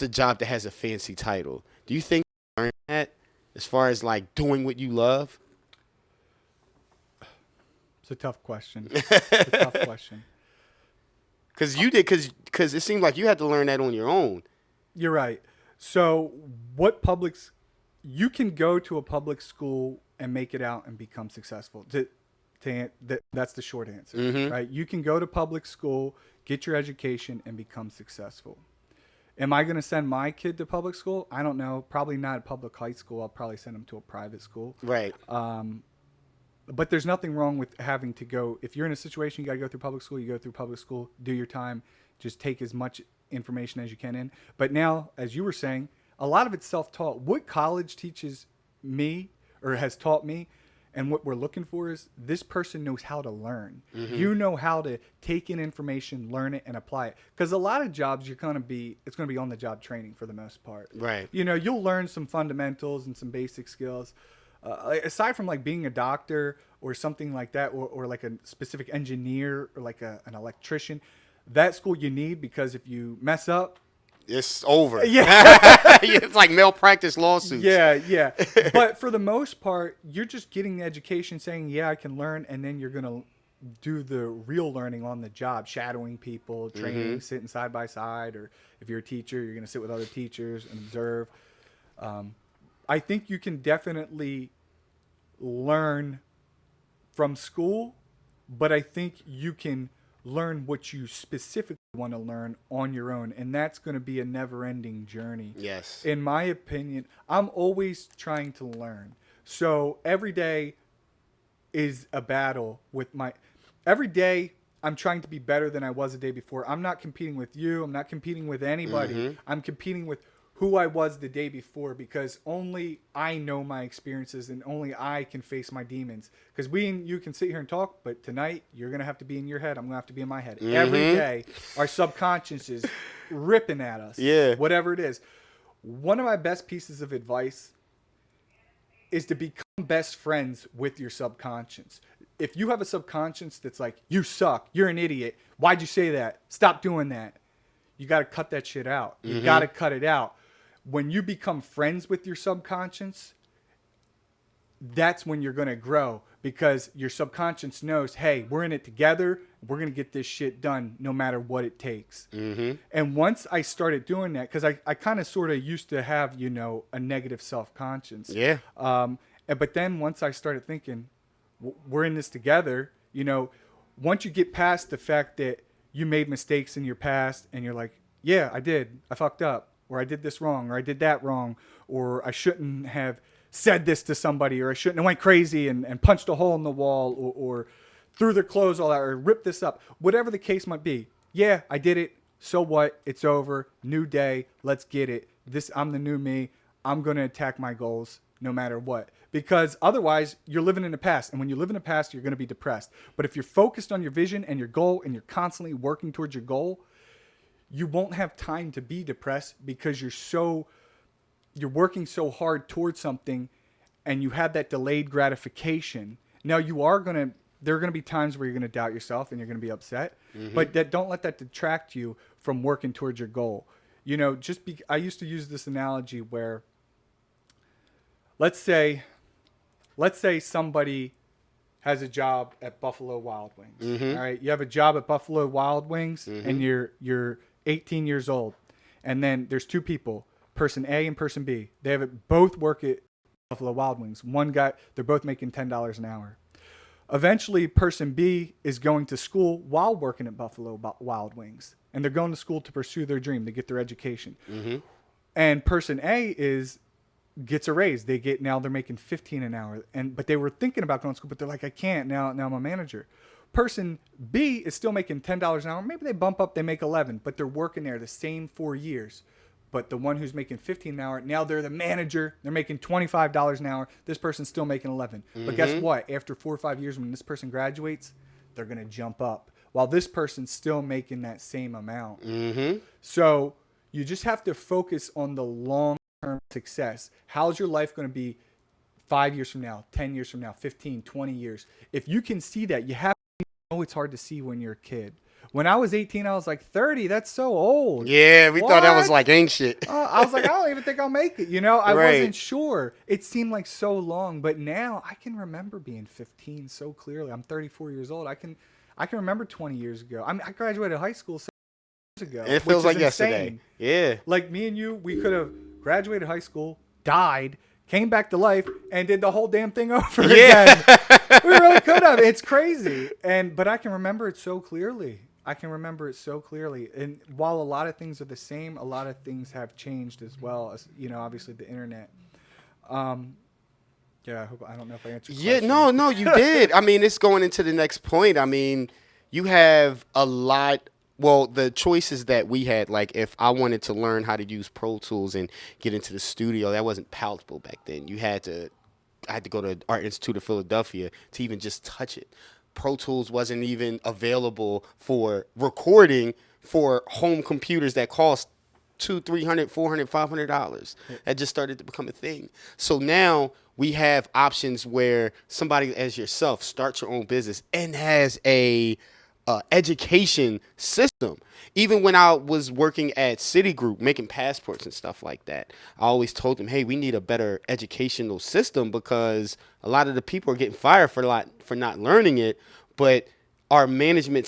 job that has a fancy title? Do you think you learn that as far as like doing what you love? It's a tough question. Because you did, because it seemed like you had to learn that on your own. You're right. So you can go to a public school and make it out and become successful. That's the short answer, right? You can go to public school, get your education, and become successful. Am I going to send my kid to public school? I don't know. Probably not a public high school. I'll probably send him to a private school. Right. But there's nothing wrong with having to go. If you're in a situation you got to go through public school, you go through public school, do your time, just take as much information as you can in. But now, as you were saying, a lot of it's self-taught. What college teaches me or has taught me, and what we're looking for, is this person knows how to learn. You know how to take in information, learn it, and apply it. Because a lot of jobs, it's going to be on-the-job training for the most part. Right. You'll learn some fundamentals and some basic skills. Aside from like being a doctor or something like that, or like a specific engineer or like an electrician, that school you need, because if you mess up, it's over. Yeah. It's like malpractice lawsuits. Yeah. But for the most part, you're just getting the education saying, yeah, I can learn. And then you're going to do the real learning on the job, shadowing people, training, sitting side by side. Or if you're a teacher, you're going to sit with other teachers and observe. I think you can definitely learn from school, but I think you can learn what you specifically want to learn on your own, and that's going to be a never-ending journey. Yes. In my opinion, I'm always trying to learn. So every day is a battle with every day I'm trying to be better than I was the day before. I'm not competing with you. I'm not competing with anybody. I'm competing with who I was the day before, because only I know my experiences and only I can face my demons. Because we and you can sit here and talk, but tonight you're going to have to be in your head. I'm going to have to be in my head. Every day our subconscious is ripping at us. Yeah. Whatever it is. One of my best pieces of advice is to become best friends with your subconscious. If you have a subconscious that's like, you suck, you're an idiot, why'd you say that? Stop doing that. You got to cut that shit out. You got to cut it out. When you become friends with your subconscious, that's when you're going to grow, because your subconscious knows, hey, we're in it together. We're going to get this shit done no matter what it takes. And once I started doing that, because I kind of sort of used to have, you know, a negative self-conscience. Yeah. But then once I started thinking, we're in this together, you know, once you get past the fact that you made mistakes in your past and you're like, yeah, I did. I fucked up, or I did this wrong, or I did that wrong, or I shouldn't have said this to somebody, or I shouldn't have went crazy and punched a hole in the wall, or threw their clothes all out, or ripped this up. Whatever the case might be. Yeah, I did it. So what? It's over. New day. Let's get it. I'm the new me. I'm going to attack my goals no matter what. Because otherwise, you're living in the past. And when you live in the past, you're going to be depressed. But if you're focused on your vision and your goal, and you're constantly working towards your goal, you won't have time to be depressed, because you're working so hard towards something, and you have that delayed gratification. Now there are going to be times where you're going to doubt yourself and you're going to be upset, but don't let that detract you from working towards your goal. You know, I used to use this analogy where, let's say somebody has a job at Buffalo Wild Wings. All right. You have a job at Buffalo Wild Wings, and you're 18 years old. And then there's two people, person A and person B. They both work at Buffalo Wild Wings. They're both making $10 an hour. Eventually, person B is going to school while working at Buffalo Wild Wings. And they're going to school to pursue their dream, to get their education. And person A gets a raise. Now they're making $15 an hour. But they were thinking about going to school, but they're like, I can't. Now I'm a manager. Person B is still making $10 an hour. Maybe they bump up, they make 11, but they're working there the same 4 years. But the one who's making $15 an hour, now they're the manager. They're making $25 an hour. This person's still making 11. But guess what? After 4 or 5 years, when this person graduates, they're going to jump up, while this person's still making that same amount. So you just have to focus on the long-term success. How's your life going to be 5 years from now, 10 years from now, 15, 20 years? If you can see that, you have to know it's hard to see when you're a kid. When I was 18, I was like, 30, that's so old. Yeah, we thought that was like ancient. I was like, I don't even think I'll make it. You know, I wasn't sure. It seemed like so long, but now I can remember being 15 so clearly. I'm 34 years old. I can remember 20 years ago. I mean, I graduated high school 7 years ago. It feels like insane. yesterday. Yeah. Like me and you, we could have graduated high school, died, came back to life, and did the whole damn thing over again. We really could have. It's crazy. But I can remember it so clearly. And while a lot of things are the same, a lot of things have changed as well, as, you know, obviously the internet. Yeah, I don't know if I answered your question. No, you did. I mean, it's going into the next point. I mean, you have a lot. Well, the choices that we had, like if I wanted to learn how to use Pro Tools and get into the studio, that wasn't palatable back then. I had to go to Art Institute of Philadelphia to even just touch it. Pro Tools wasn't even available for recording for home computers that cost $200, $300, $400, $500. That just started to become a thing. So now we have options where somebody as yourself starts your own business and has a education system. Even when I was working at Citigroup making passports and stuff like that, I always told them, hey, we need a better educational system, because a lot of the people are getting fired for not learning it. But our management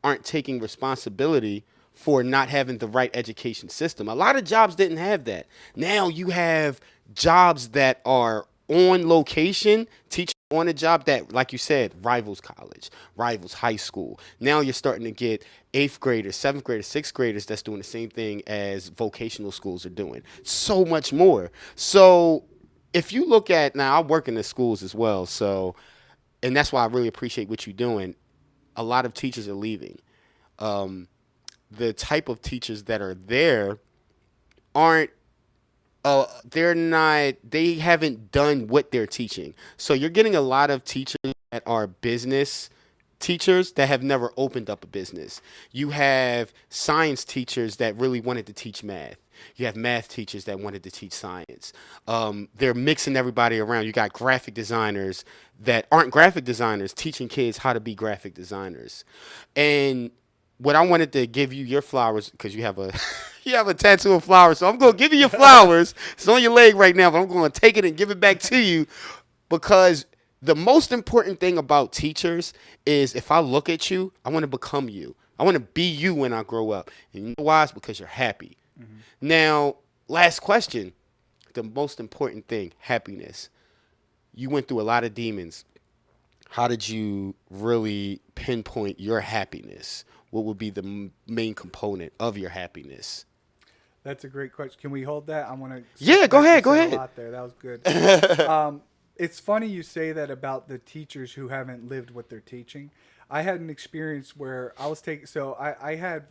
aren't taking responsibility for not having the right education system. A lot of jobs didn't have that. Now you have jobs that are on location, teaching on a job that, like you said, rivals college, rivals high school. Now you're starting to get 8th graders, 7th graders, 6th graders that's doing the same thing as vocational schools are doing. So much more. So if you look at, now I work in the schools as well, so, and that's why I really appreciate what you're doing. A lot of teachers are leaving. The type of teachers that are there they haven't done what they're teaching. So you're getting a lot of teachers that are business teachers that have never opened up a business. You have science teachers that really wanted to teach math. You have math teachers that wanted to teach science. They're mixing everybody around. You got graphic designers that aren't graphic designers teaching kids how to be graphic designers. And what I wanted to give you your flowers, because you have a you have a tattoo of flowers, so I'm gonna give you your flowers. It's on your leg right now, but I'm gonna take it and give it back to you, because the most important thing about teachers is, if I look at you, I want to become you. I want to be you when I grow up. And you know why? It's because you're happy. Mm-hmm. Now, last question. The most important thing, happiness. You went through a lot of demons. How did you really pinpoint your happiness? What would be the main component of your happiness? That's a great question. Can we hold that? I want to. Yeah, go ahead. Go A ahead. lot there. That was good. It's funny you say that about the teachers who haven't lived what they're teaching. I had an experience where I was taking. So I have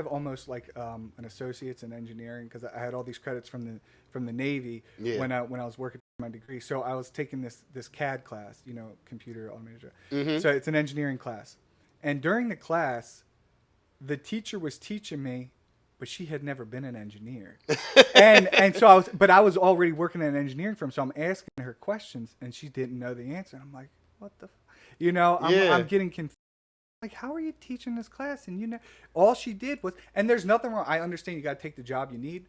almost like an associate's in engineering, because I had all these credits from the Navy when I was working my degree. So I was taking this CAD class, computer automated. Mm-hmm. So it's an engineering class, and during the class, the teacher was teaching me, but she had never been an engineer. and so I was already working at an engineering firm, so I'm asking her questions, and she didn't know the answer. I'm like, what the I'm getting confused. Like, how are you teaching this class? And all she did was, and there's nothing wrong. I understand you got to take the job you need,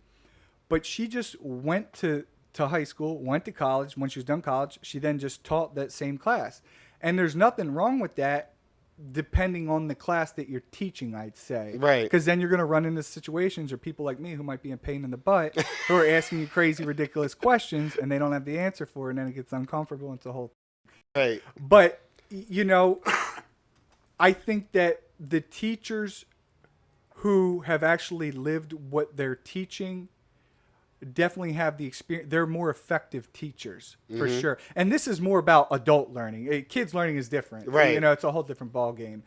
but she just went to high school, went to college. When she was done college, she then just taught that same class. And there's nothing wrong with that, depending on the class that you're teaching, I'd say. Right. Because then you're going to run into situations, or people like me who might be a pain in the butt, who are asking you crazy, ridiculous questions, and they don't have the answer for it, and then it gets uncomfortable, and it's a whole... Right. But, I think that the teachers who have actually lived what they're teaching definitely have the experience. They're more effective teachers, for sure. And this is more about adult learning. Kids learning is different. Right. It's a whole different ball game.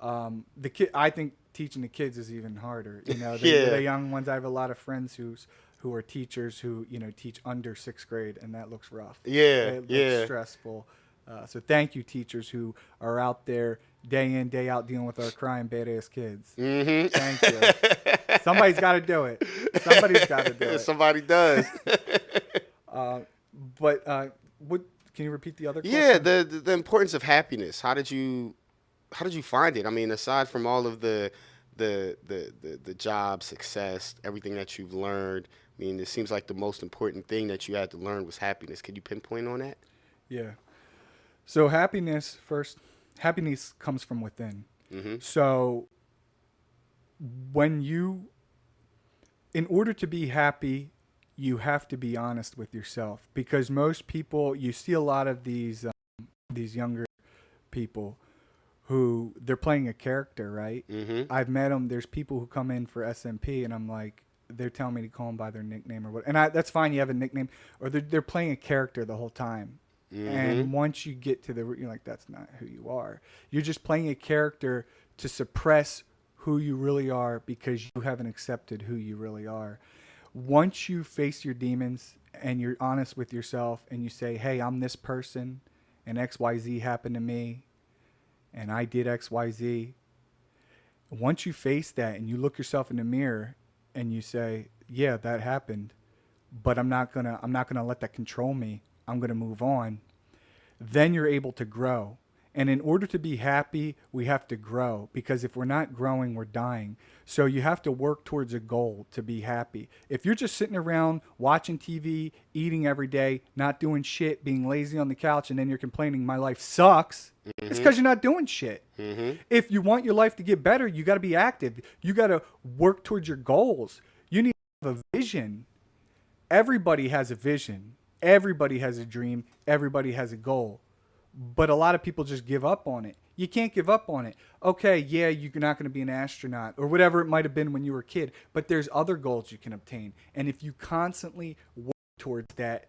I think teaching the kids is even harder. The young ones. I have a lot of friends who are teachers who teach under 6th grade, and that looks rough. It looks stressful. So thank you, teachers who are out there day in, day out dealing with our crying, badass kids. Mm-hmm. Thank you. Somebody's got to do it. Somebody's got to do it. Somebody does. What? Can you repeat the other question? Yeah, the importance of happiness. How did you find it? I mean, aside from all of the job success, everything that you've learned, I mean, it seems like the most important thing that you had to learn was happiness. Could you pinpoint on that? Yeah. So happiness comes from within. Mm-hmm. So in order to be happy, you have to be honest with yourself, because most people, you see a lot of these younger people who they're playing a character, right? Mm-hmm. I've met them. There's people who come in for SMP, and I'm like, they're telling me to call them by their nickname or what, and that's fine. You have a nickname, or they're playing a character the whole time. Mm-hmm. And once you get to you're like, that's not who you are. You're just playing a character to suppress who you really are, because you haven't accepted who you really are. Once you face your demons and you're honest with yourself and you say, hey, I'm this person and XYZ happened to me and I did XYZ. Once you face that and you look yourself in the mirror and you say, yeah, that happened, but I'm not gonna let that control me. I'm going to move on. Then you're able to grow. And in order to be happy, we have to grow, because if we're not growing, we're dying. So you have to work towards a goal to be happy. If you're just sitting around watching TV, eating every day, not doing shit, being lazy on the couch, and then you're complaining my life sucks, it's because you're not doing shit. Mm-hmm. If you want your life to get better, you got to be active. You got to work towards your goals. You need to have a vision. Everybody has a vision. Everybody has a dream. Everybody has a goal. But a lot of people just give up on it. You can't give up on it. Okay, yeah, you're not going to be an astronaut or whatever it might have been when you were a kid, but there's other goals you can obtain. And if you constantly work towards that,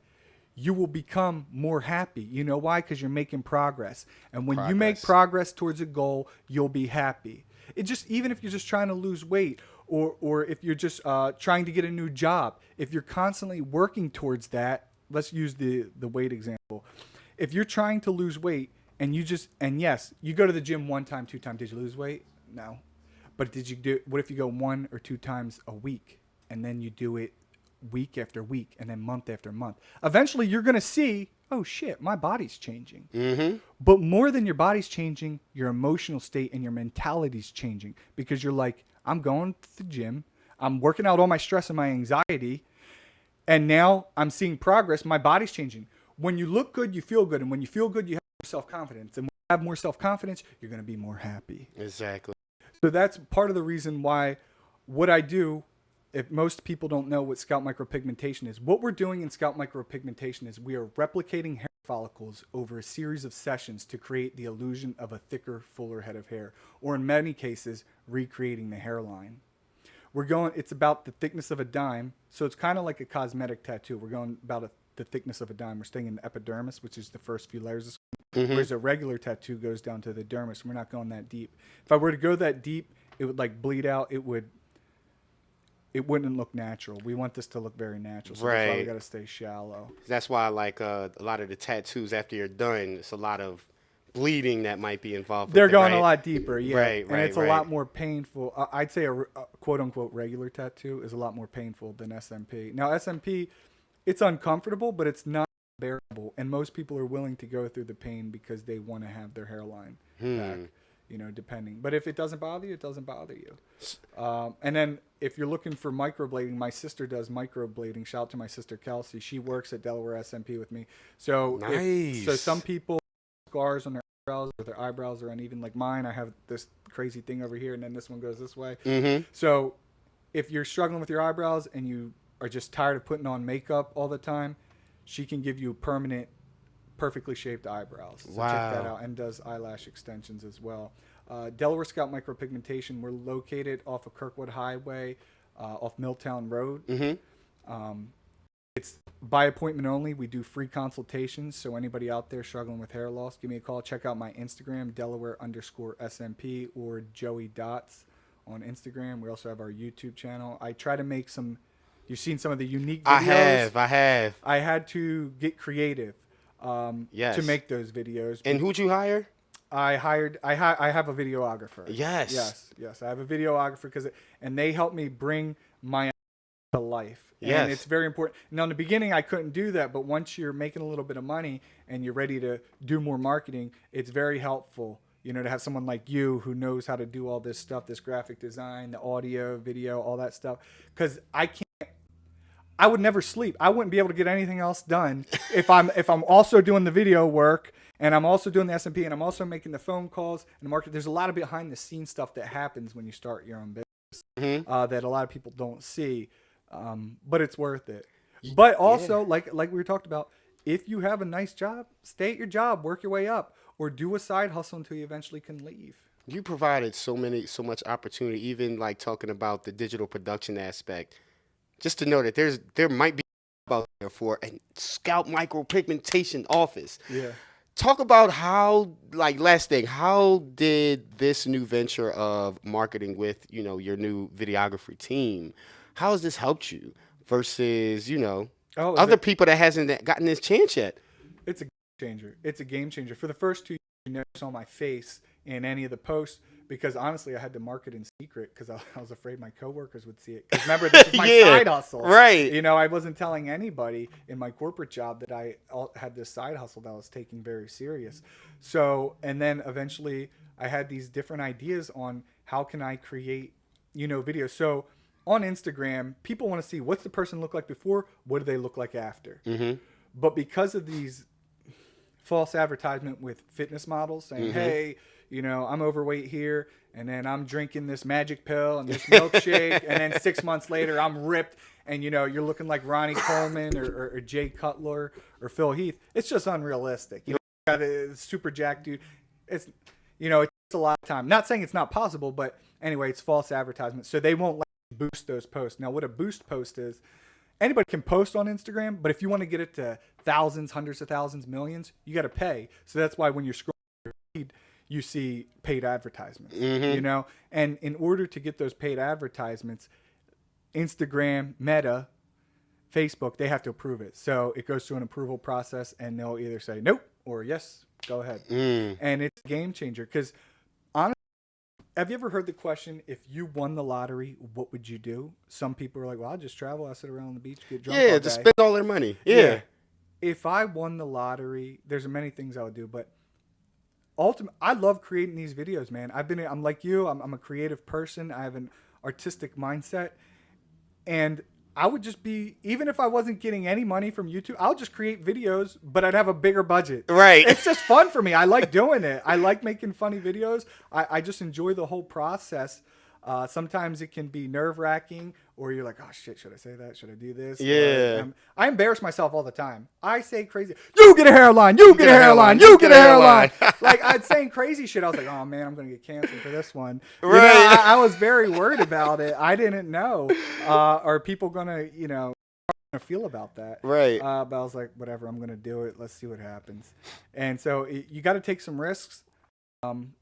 you will become more happy. You know why? Because you're making progress. And when you make progress towards a goal, you'll be happy. Even if you're just trying to lose weight, or if you're just trying to get a new job, if you're constantly working towards that, let's use the weight example. If you're trying to lose weight and yes, you go to the gym 1 time, 2 times, did you lose weight? No. But what if you go 1 or 2 times a week? and then you do it week after week, and then month after month. Eventually, you're going to see, oh shit, my body's changing. Mm-hmm. But more than your body's changing, your emotional state and your mentality's changing, because you're like, I'm going to the gym, I'm working out all my stress and my anxiety, and now I'm seeing progress. My body's changing. When you look good, you feel good, and when you feel good, you have more self-confidence, and when you have more self-confidence, you're going to be more happy. Exactly. So that's part of the reason why what I do, if most people don't know what scalp micropigmentation is, what we're doing in scalp micropigmentation is we are replicating hair follicles over a series of sessions to create the illusion of a thicker, fuller head of hair, or in many cases, recreating the hairline. It's about the thickness of a dime, so it's kind of like a cosmetic tattoo. We're going about the thickness of a dime. We're staying in the epidermis, which is the first few layers of skin, whereas a regular tattoo goes down to the dermis. We're not going that deep. If I were to go that deep, it would like bleed out. It wouldn't look natural. We want this to look very natural, so that's why we got to stay shallow. That's why, like, a lot of the tattoos after you're done, it's a lot of bleeding that might be involved. They're with going it, right? a lot deeper, yeah. Right, and it's a lot more painful. I'd say a quote-unquote regular tattoo is a lot more painful than SMP. Now, SMP, it's uncomfortable, but it's not bearable. And most people are willing to go through the pain because they want to have their hairline back, depending. But if it doesn't bother you, it doesn't bother you. And then if you're looking for microblading, my sister does microblading. Shout out to my sister, Kelsey. She works at Delaware SMP with me. So, nice. So some people scars on their eyebrows, or their eyebrows are uneven, like mine. I have this crazy thing over here, and then this one goes this way. So if you're struggling with your eyebrows and you are just tired of putting on makeup all the time, she can give you permanent, perfectly shaped eyebrows. So check that out, and does eyelash extensions as well. Delaware Scalp Micropigmentation, we're located off of Kirkwood Highway, off Milltown Road. It's by appointment only. We do free consultations, so anybody out there struggling with hair loss, give me a call. Check out my Instagram, Delaware_SMP, or Joey Dots on Instagram. We also have our YouTube channel. I try to make some, you've seen some of the unique videos. I have. I had to get creative to make those videos. And who'd you hire? I have a videographer. Yes. Yes. I have a videographer and they help me bring my to life. Yes. And it's very important. Now, in the beginning, I couldn't do that, but once you're making a little bit of money and you're ready to do more marketing, it's very helpful, to have someone like you who knows how to do all this stuff, this graphic design, the audio, video, all that stuff. Because I would never sleep. I wouldn't be able to get anything else done if I'm also doing the video work, and I'm also doing the SMP, and I'm also making the phone calls and the market. There's a lot of behind the scenes stuff that happens when you start your own business that a lot of people don't see. But it's worth it. But also, like we talked about, if you have a nice job, stay at your job, work your way up, or do a side hustle until you eventually can leave. You provided so much opportunity, even like talking about the digital production aspect. Just to know that there might be out there for a scalp micropigmentation office. Yeah. Talk about how, last thing, how did this new venture of marketing with, your new videography team, how has this helped you versus, other people that hasn't gotten this chance yet? It's a game changer. It's a game changer. For the first 2 years, you never saw my face in any of the posts because honestly, I had to market in secret because I was afraid my coworkers would see it. Because remember, this is my side hustle. Right. I wasn't telling anybody in my corporate job that I had this side hustle that I was taking very serious. So, and then eventually I had these different ideas on how can I create, videos. So on Instagram, people want to see what's the person look like before, what do they look like after. But because of these false advertisement with fitness models saying, hey, I'm overweight here, and then I'm drinking this magic pill and this milkshake, and then 6 months later I'm ripped, and you're looking like Ronnie Coleman or Jay Cutler or Phil Heath. It's just unrealistic. Got a super jacked dude. It's it takes a lot of time. Not saying it's not possible, but anyway, it's false advertisement, so they won't let you boost those posts. Now, what a boost post is, anybody can post on Instagram, but if you want to get it to thousands, hundreds of thousands, millions, you got to pay. So that's why when you're scrolling your feed, you see paid advertisements, and in order to get those paid advertisements, Instagram, Meta, Facebook, they have to approve it. So it goes through an approval process, and they'll either say nope or yes, go ahead. And it's a game changer because honestly, Have you ever heard the question, if you won the lottery, what would you do? Some people are like, well, I'll just travel. I'll sit around on the beach, get drunk all Yeah, day. to spend all their money. Yeah. If I won the lottery, there's many things I would do, but ultimately, I love creating these videos, man. I'm like you. I'm a creative person. I have an artistic mindset, and I would just be, even if I wasn't getting any money from YouTube, I'll just create videos, but I'd have a bigger budget. Right. It's just fun for me. I like doing it. I like making funny videos. I just enjoy the whole process. Sometimes it can be nerve-wracking, or you're like, oh shit, should I say that? Should I do this? Yeah. I embarrass myself all the time. I say crazy, you get a hairline, you get a hairline, you get a hairline. Like, I'd saying crazy shit. I was like, oh man, I'm going to get canceled for this one. Right. You know, I was very worried about it. I didn't know. Are people going to, you know, feel about that? Right. But I was like, whatever, I'm going to do it. Let's see what happens. And so you got to take some risks.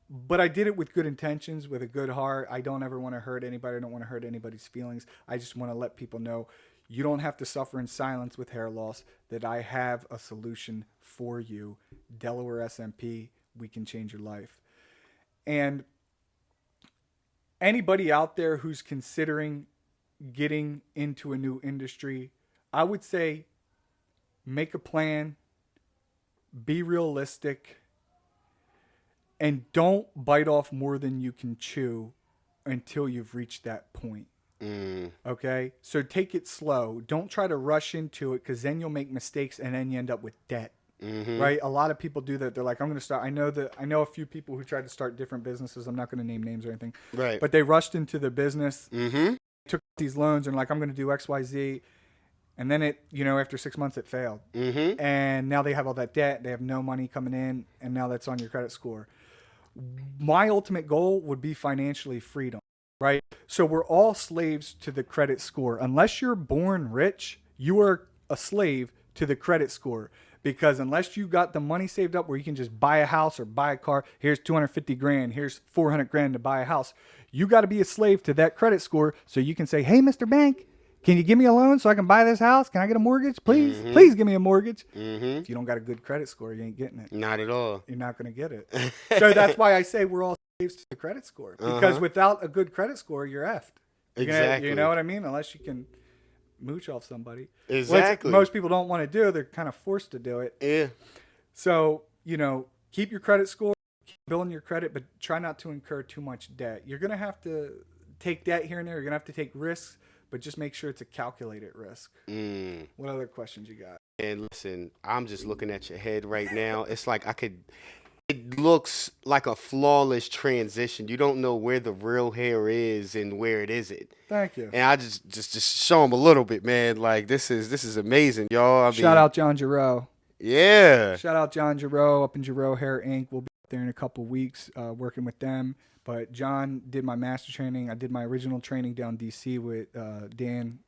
But I did it with good intentions, with a good heart. I don't ever want to hurt anybody. I don't want to hurt anybody's feelings. I just want to let people know you don't have to suffer in silence with hair loss, that I have a solution for you. Delaware SMP, we can change your life. And anybody out there who's considering getting into a new industry, I would say make a plan, be realistic, and don't bite off more than you can chew until you've reached that point. Okay? So take it slow. Don't try to rush into it, because then you'll make mistakes and then you end up with debt. Right? A lot of people do that. They're like, I'm going to start. I know a few people who tried to start different businesses. I'm not going to name names or anything. Right. But they rushed into the business, took these loans, and like, I'm going to do X, Y, Z. And then it, you know, after 6 months, it failed. And now they have all that debt. They have no money coming in. And now that's on your credit score. My ultimate goal would be financially freedom, right? So we're all slaves to the credit score. Unless you're born rich, you are a slave to the credit score, because unless you got the money saved up where you can just buy a house or buy a car, here's 250 grand, here's 400 grand to buy a house. You got to be a slave to that credit score so you can say, hey, Mr. Bank, can you give me a loan so I can buy this house? Can I get a mortgage? Please, please give me a mortgage. If you don't got a good credit score, you ain't getting it. Not at all. You're not going to get it. So that's why I say we're all slaves to the credit score. Because without a good credit score, you're effed. Exactly. You know what I mean? Unless you can mooch off somebody. Exactly. Which most people don't want to do. They're kind of forced to do it. Yeah. So, you know, keep your credit score, keep building your credit, but try not to incur too much debt. You're going to have to take debt here and there. You're going to have to take risks, but just make sure it's a calculated risk. What other questions you got? And listen, I'm just looking at your head right now. It's like it looks like a flawless transition. You don't know where the real hair is and where it isn't. Thank you. And I just show them a little bit, man. Like, this is amazing, y'all. Shout out John Giroux. Yeah. Shout out John Giroux up in Giroux Hair Inc. We'll be up there in a couple weeks working with them. But John did my master training. I did my original training down D.C. with Dan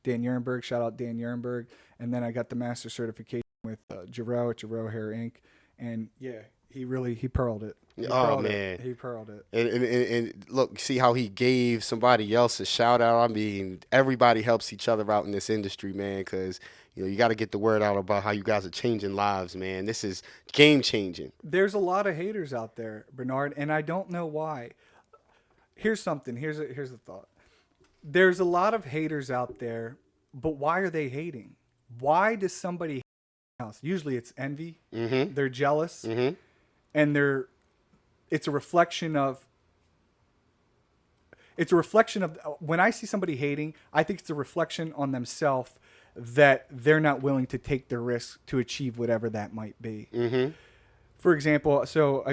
Ehrenberg. Shout out Dan Ehrenberg. And then I got the master certification with Giroux at Giroux Hair Inc. And yeah, he pearled it. He pearled it. And look, see how he gave somebody else a shout out. I mean, everybody helps each other out in this industry, man, because you know, you got to get the word out about how you guys are changing lives, man. This is game changing. There's a lot of haters out there, Bernard, and I don't know why. Here's something. Here's a thought. There's a lot of haters out there, but why are they hating? Why does somebody hate else? Usually it's envy. They're jealous. And it's a reflection of when I see somebody hating, I think it's a reflection on themselves that they're not willing to take the risk to achieve whatever that might be. For example,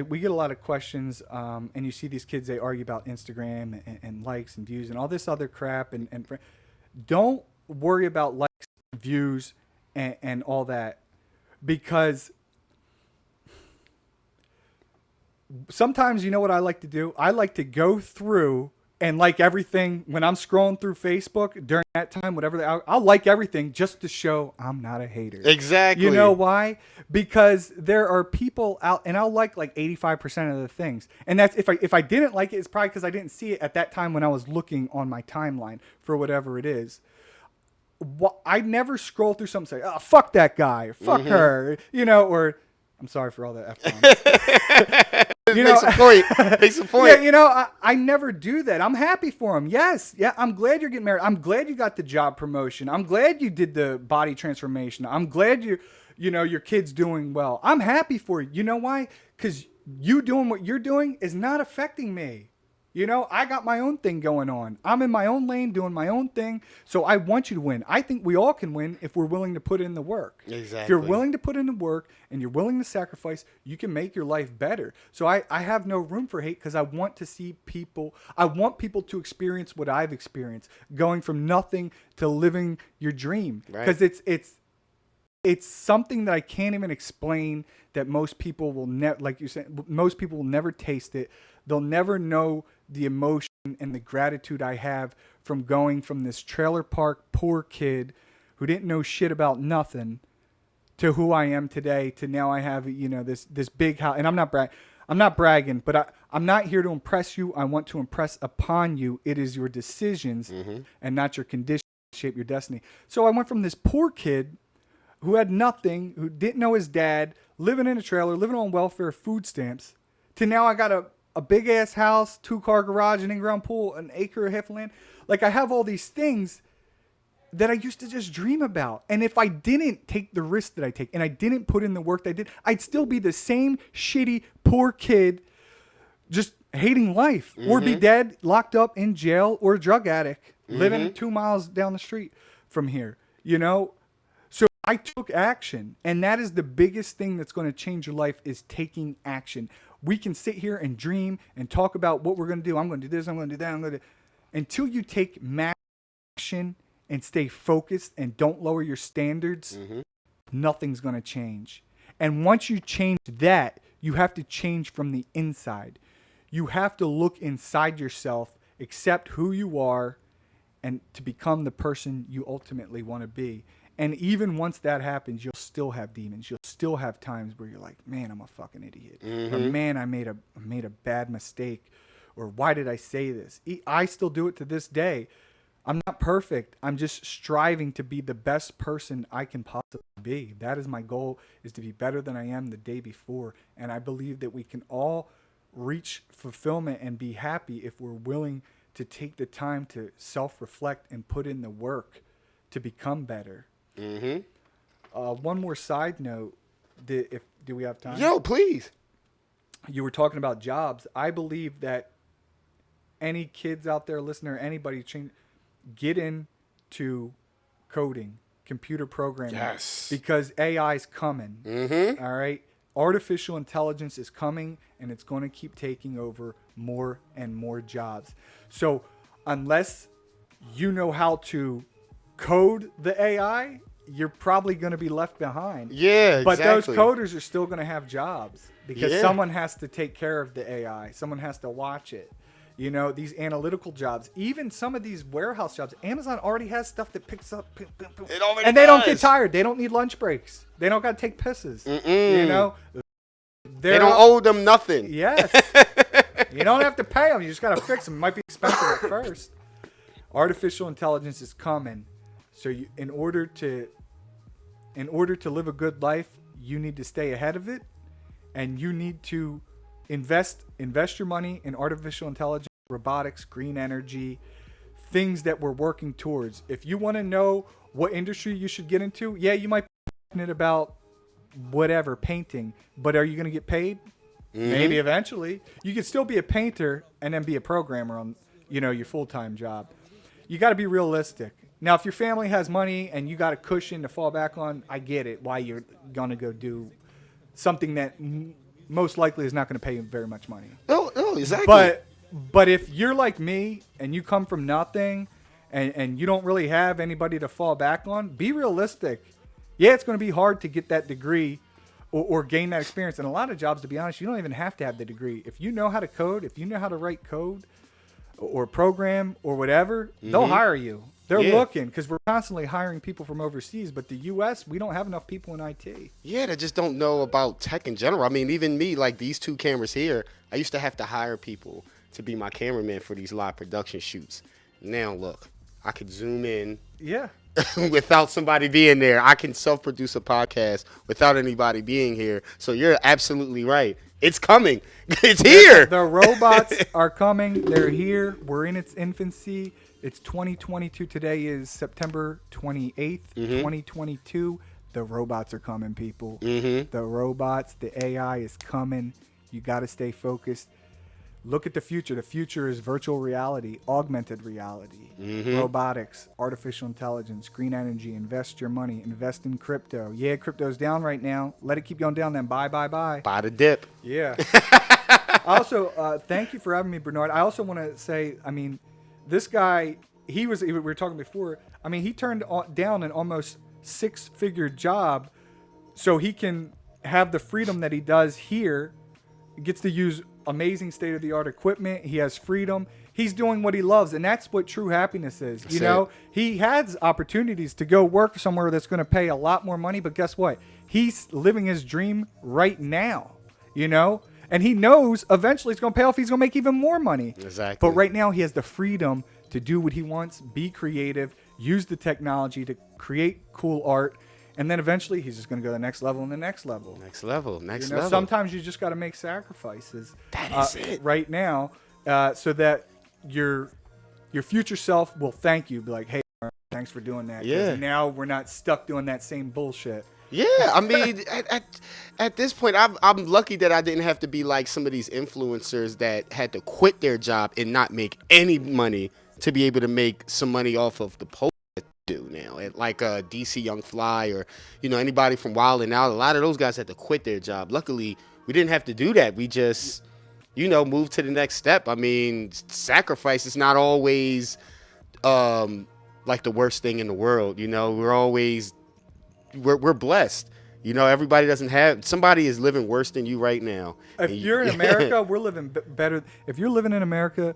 we get a lot of questions, and you see these kids, they argue about Instagram and likes and views and all this other crap. And don't worry about likes, views, and all that, because sometimes, you know what I like to do? I like to go through and like everything when I'm scrolling through Facebook during that time, whatever. I'll like everything just to show I'm not a hater. Exactly. You know why? Because there are people out, and I'll like 85% of the things. And that's if I didn't like it, it's probably because I didn't see it at that time when I was looking on my timeline for whatever it is. I never scroll through something and say, oh, fuck that guy, fuck her, you know, or I'm sorry for all the F-bombs. Makes a point. Makes a point. Yeah, you know, I never do that. I'm happy for him. Yes. Yeah, I'm glad you're getting married. I'm glad you got the job promotion. I'm glad you did the body transformation. I'm glad you know, your kid's doing well. I'm happy for you. You know why? Because you doing what you're doing is not affecting me. You know, I got my own thing going on. I'm in my own lane doing my own thing. So I want you to win. I think we all can win if we're willing to put in the work. Exactly. If you're willing to put in the work and you're willing to sacrifice, you can make your life better. So I have no room for hate because I want to see people, I want people to experience what I've experienced, going from nothing to living your dream. Because it's something that I can't even explain, that most people will never, like you said, most people will never taste it. They'll never know the emotion and the gratitude I have from going from this trailer park poor kid who didn't know shit about nothing to who I am today, to now I have, you know, this big house. And I'm not bragging, but I'm not here to impress you. I want to impress upon you. It is your decisions and not your conditions that shape your destiny. So I went from this poor kid who had nothing, who didn't know his dad, living in a trailer, living on welfare, food stamps, to now I got a big ass house, 2-car garage, an in-ground pool, an acre and a half of land. Like, I have all these things that I used to just dream about. And if I didn't take the risk that I take and I didn't put in the work that I did, I'd still be the same shitty, poor kid, just hating life, or be dead, locked up in jail, or a drug addict, living 2 miles down the street from here, you know? So I took action, and that is the biggest thing that's going to change your life, is taking action. We can sit here and dream and talk about what we're going to do. I'm going to do this, I'm going to do that, until you take action and stay focused and don't lower your standards, nothing's going to change. And once you change that, you have to change from the inside. You have to look inside yourself, accept who you are, and to become the person you ultimately want to be. And even once that happens, you'll still have demons. You'll still have times where you're like, man, I'm a fucking idiot. Or man, I made a bad mistake. Or why did I say this? I still do it to this day. I'm not perfect. I'm just striving to be the best person I can possibly be. That is my goal, is to be better than I am the day before. And I believe that we can all reach fulfillment and be happy if we're willing to take the time to self-reflect and put in the work to become better. One more side note. Do we have time? Yo, please. You were talking about jobs. I believe that any kids out there listening, or anybody, get into coding, computer programming. Yes. Because AI's coming. All right? Artificial intelligence is coming, and it's going to keep taking over more and more jobs. So unless you know how to code the AI, you're probably going to be left behind. Yeah, But exactly. those coders are still going to have jobs, because someone has to take care of the AI. Someone has to watch it. You know, these analytical jobs, even some of these warehouse jobs, Amazon already has stuff that picks up. It already and they don't get does. tired. They don't need lunch breaks. They don't got to take pisses. You know? They don't owe them nothing. Yes. You don't have to pay them. You just got to fix them. It might be expensive at first. Artificial intelligence is coming. So in order to live a good life, you need to stay ahead of it, and you need to invest your money in artificial intelligence, robotics, green energy, things that we're working towards. If you want to know what industry you should get into, yeah, you might be passionate about whatever, painting, but are you going to get paid? Maybe eventually. You could still be a painter and then be a programmer on, you know, your full-time job. You got to be realistic. Now, if your family has money and you got a cushion to fall back on, I get it, why you're going to go do something that most likely is not going to pay you very much money. No, exactly. But if you're like me and you come from nothing and you don't really have anybody to fall back on, be realistic. Yeah, it's going to be hard to get that degree or gain that experience. And a lot of jobs, to be honest, you don't even have to have the degree. If you know how to code, if you know how to write code or program or whatever, they'll hire you. They're looking, because we're constantly hiring people from overseas. But the U.S., we don't have enough people in IT. Yeah, they just don't know about tech in general. I mean, even me, like these 2 cameras here, I used to have to hire people to be my cameraman for these live production shoots. Now, look, I could zoom in. Yeah. without somebody being there. I can self-produce a podcast without anybody being here. So you're absolutely right. It's coming. It's here. The robots are coming. They're here. We're in its infancy. It's 2022. Today is September 28th, 2022. The robots are coming, people. The robots, the AI is coming. You got to stay focused. Look at the future. The future is virtual reality, augmented reality, robotics, artificial intelligence, green energy. Invest your money. Invest in crypto. Yeah, crypto's down right now. Let it keep going down, then buy. Buy the dip. Yeah. Also, thank you for having me, Bernard. I also want to say, I mean, this guy, we were talking before, I mean, he turned down an almost six-figure job so he can have the freedom that he does here. He gets to use amazing state-of-the-art equipment. He has freedom. He's doing what he loves, and that's what true happiness is. You know, he has opportunities to go work somewhere that's going to pay a lot more money, but guess what? He's living his dream right now, you know? And he knows eventually it's going to pay off. He's going to make even more money. Exactly. But right now he has the freedom to do what he wants, be creative, use the technology to create cool art, and then eventually he's just going to go to the next level and the next level. Next level. Sometimes you just got to make sacrifices. That is it. Right now, so that your future self will thank you. Be like, hey, thanks for doing that. 'Cause now we're not stuck doing that same bullshit. Yeah, I mean, at this point, I'm lucky that I didn't have to be like some of these influencers that had to quit their job and not make any money to be able to make some money off of the post that they do now. Like DC Young Fly or, you know, anybody from Wild 'N Out. A lot of those guys had to quit their job. Luckily, we didn't have to do that. We just, you know, moved to the next step. I mean, sacrifice is not always like the worst thing in the world. You know, we're blessed. You know, everybody doesn't have, somebody is living worse than you right now. If you're in America, we're living better. If you're living in America,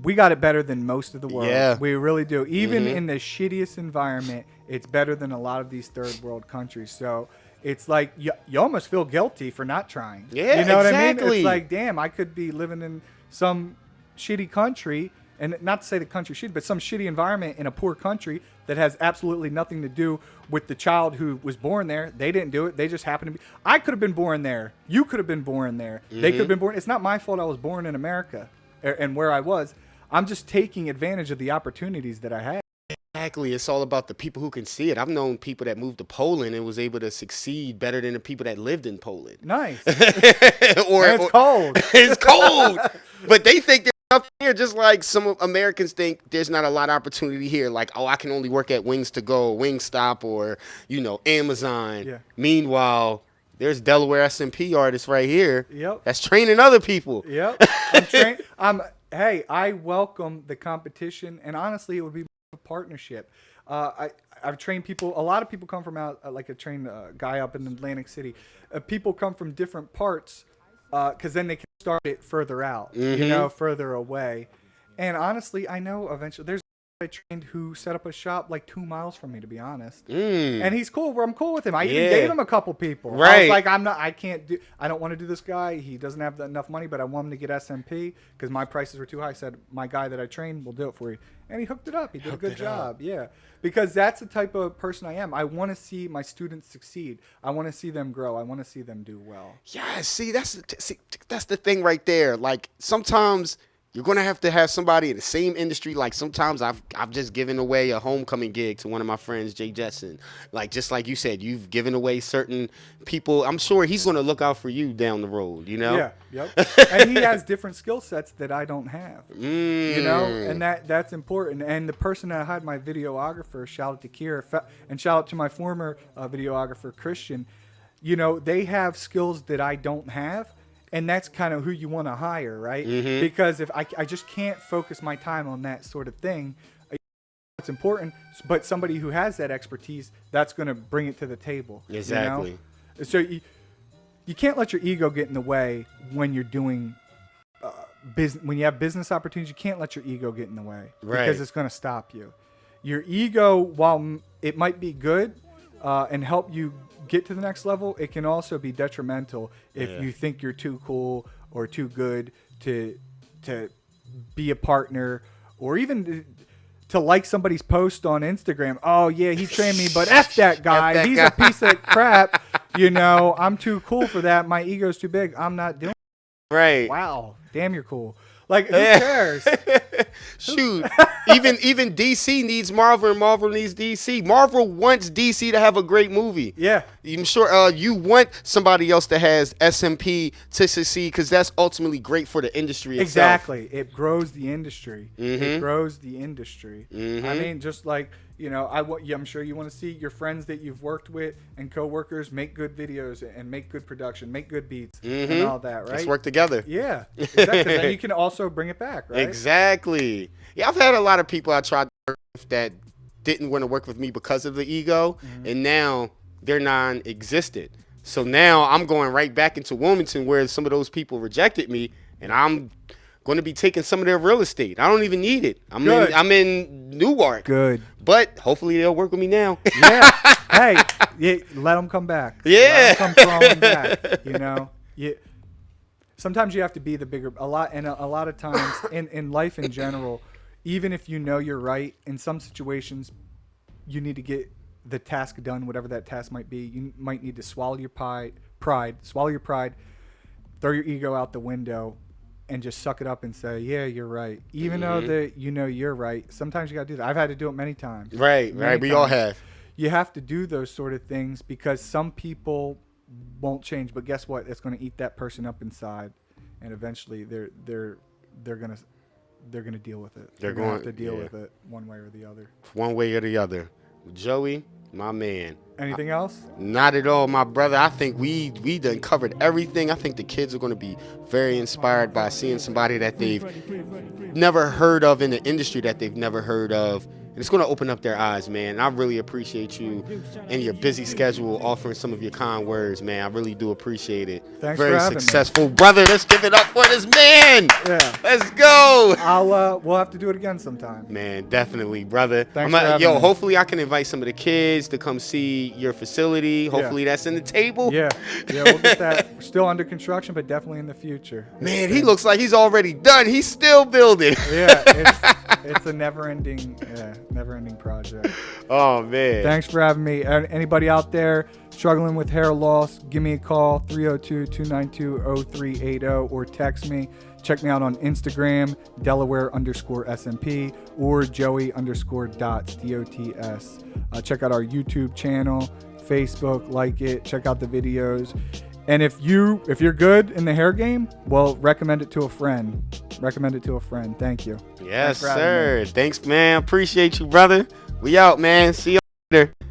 we got it better than most of the world. Yeah. We really do. Even in the shittiest environment, it's better than a lot of these third world countries. So it's like you almost feel guilty for not trying. Yeah, you know exactly. what I mean? It's like, damn, I could be living in some shitty country, and not to say the country shitty, but some shitty environment in a poor country that has absolutely nothing to do with the child who was born there. They didn't do it. They just happened to be. I could have been born there. You could have been born there. They could have been born. It's not my fault I was born in America and where I was. I'm just taking advantage of the opportunities that I had. Exactly. It's all about the people who can see it. I've known people that moved to Poland and was able to succeed better than the people that lived in Poland. Nice. It's cold. It's cold. But they think they're up here just like some Americans think there's not a lot of opportunity here. Like, oh, I can only work at Wings to Go, Wingstop, or, you know, Amazon. Yeah. Meanwhile, there's Delaware SMP artists right here. Yep. That's training other people. Yep. Hey, I welcome the competition, and honestly, it would be a partnership. I've trained people. A lot of people come from out. Like I trained a guy up in Atlantic City. People come from different parts, because then they can start it further out, you know, further away. And honestly, I know eventually there's a guy I trained who set up a shop like 2 miles from me, to be honest. And he's cool. I'm cool with him. I even gave him a couple people. Right. I was like, I don't want to do this guy. He doesn't have enough money, but I want him to get SMP because my prices were too high. I said, my guy that I trained will do it for you. And he hooked it up. He did a good job. Yeah. Because that's the type of person I am. I want to see my students succeed. I want to see them grow. I want to see them do well. Yeah, see, that's the thing right there. Like, sometimes you're going to have somebody in the same industry. Like, sometimes I've just given away a homecoming gig to one of my friends, Jay Jetson. Like, just like you said, you've given away certain people. I'm sure he's going to look out for you down the road, you know? Yeah, yep. And he has different skill sets that I don't have, you know? And that's important. And the person that I had, my videographer, shout out to Kier, and shout out to my former videographer, Christian, you know, they have skills that I don't have. And that's kind of who you want to hire, right? Because if I just can't focus my time on that sort of thing, it's important. But somebody who has that expertise, that's going to bring it to the table. Exactly. You know? So you can't let your ego get in the way when you're doing business. When you have business opportunities, you can't let your ego get in the way because it's going to stop you. Your ego, while it might be good and help you get to the next level, it can also be detrimental if you think you're too cool or too good to be a partner or even to like somebody's post on Instagram. Oh yeah, he trained me, but F that guy. He's a piece of crap. You know, I'm too cool for that. My ego's too big. I'm not doing it. Right. Wow. Damn, you're cool. Like, who cares? Shoot, even DC needs Marvel, and Marvel needs DC. Marvel wants DC to have a great movie. Yeah. I'm sure you want somebody else that has SMP to succeed, because that's ultimately great for the industry itself. Exactly. It grows the industry. Mm-hmm. It grows the industry. Mm-hmm. I mean, just like, you know, I'm sure you want to see your friends that you've worked with and coworkers make good videos and make good production, make good beats and all that, right? Let's work together. Yeah. Exactly. Then you can also bring it back, right? Exactly. Yeah, I've had a lot of people I tried to work with that didn't want to work with me because of the ego, and now they're non-existent. So now I'm going right back into Wilmington, where some of those people rejected me, and I'm going to be taking some of their real estate. I don't even need it. I'm in Newark. Good. But hopefully they'll work with me now. Yeah. Hey, let them come back. Yeah. Let them come crawling back. You know. Sometimes you have to be the bigger. A lot of times in life in general, even if you know you're right, in some situations, you need to get the task done, whatever that task might be. You might need to swallow your pride, throw your ego out the window, and just suck it up and say, yeah, you're right. Even though that you know you're right, sometimes you got to do that. I've had to do it many times. Right. We all have. You have to do those sort of things because some people won't change. But guess what? It's going to eat that person up inside, and eventually they're gonna deal with it. They're going to have to deal with it one way or the other. One way or the other. Joey, my man. Anything else? Not at all, my brother. I think we done covered everything. I think the kids are going to be very inspired by seeing somebody that they've never heard of in the industry, that they've never heard of. And it's going to open up their eyes, man. And I really appreciate you and your busy schedule offering some of your kind words, man. I really do appreciate it. Thanks very for having successful, brother. Let's give it up for this man. Yeah. Let's go. We'll have to do it again sometime. Man, definitely, brother. Thanks for having me. Hopefully I can invite some of the kids to come see your facility. Hopefully that's in the table. Yeah, we'll get that. We're still under construction, but definitely in the future. Man, he looks like he's already done. He's still building. Yeah, it's a never-ending project. Oh, man. Thanks for having me. Anybody out there struggling with hair loss, give me a call, 302-292-0380, or text me. Check me out on Instagram, Delaware_SMP, or Joey_dots, DOTS. Check out our YouTube channel, Facebook, like it, check out the videos. And if you're good in the hair game, well, recommend it to a friend. Thank you. Yes, sir. Thanks, man. Appreciate you, brother. We out, man. See you later.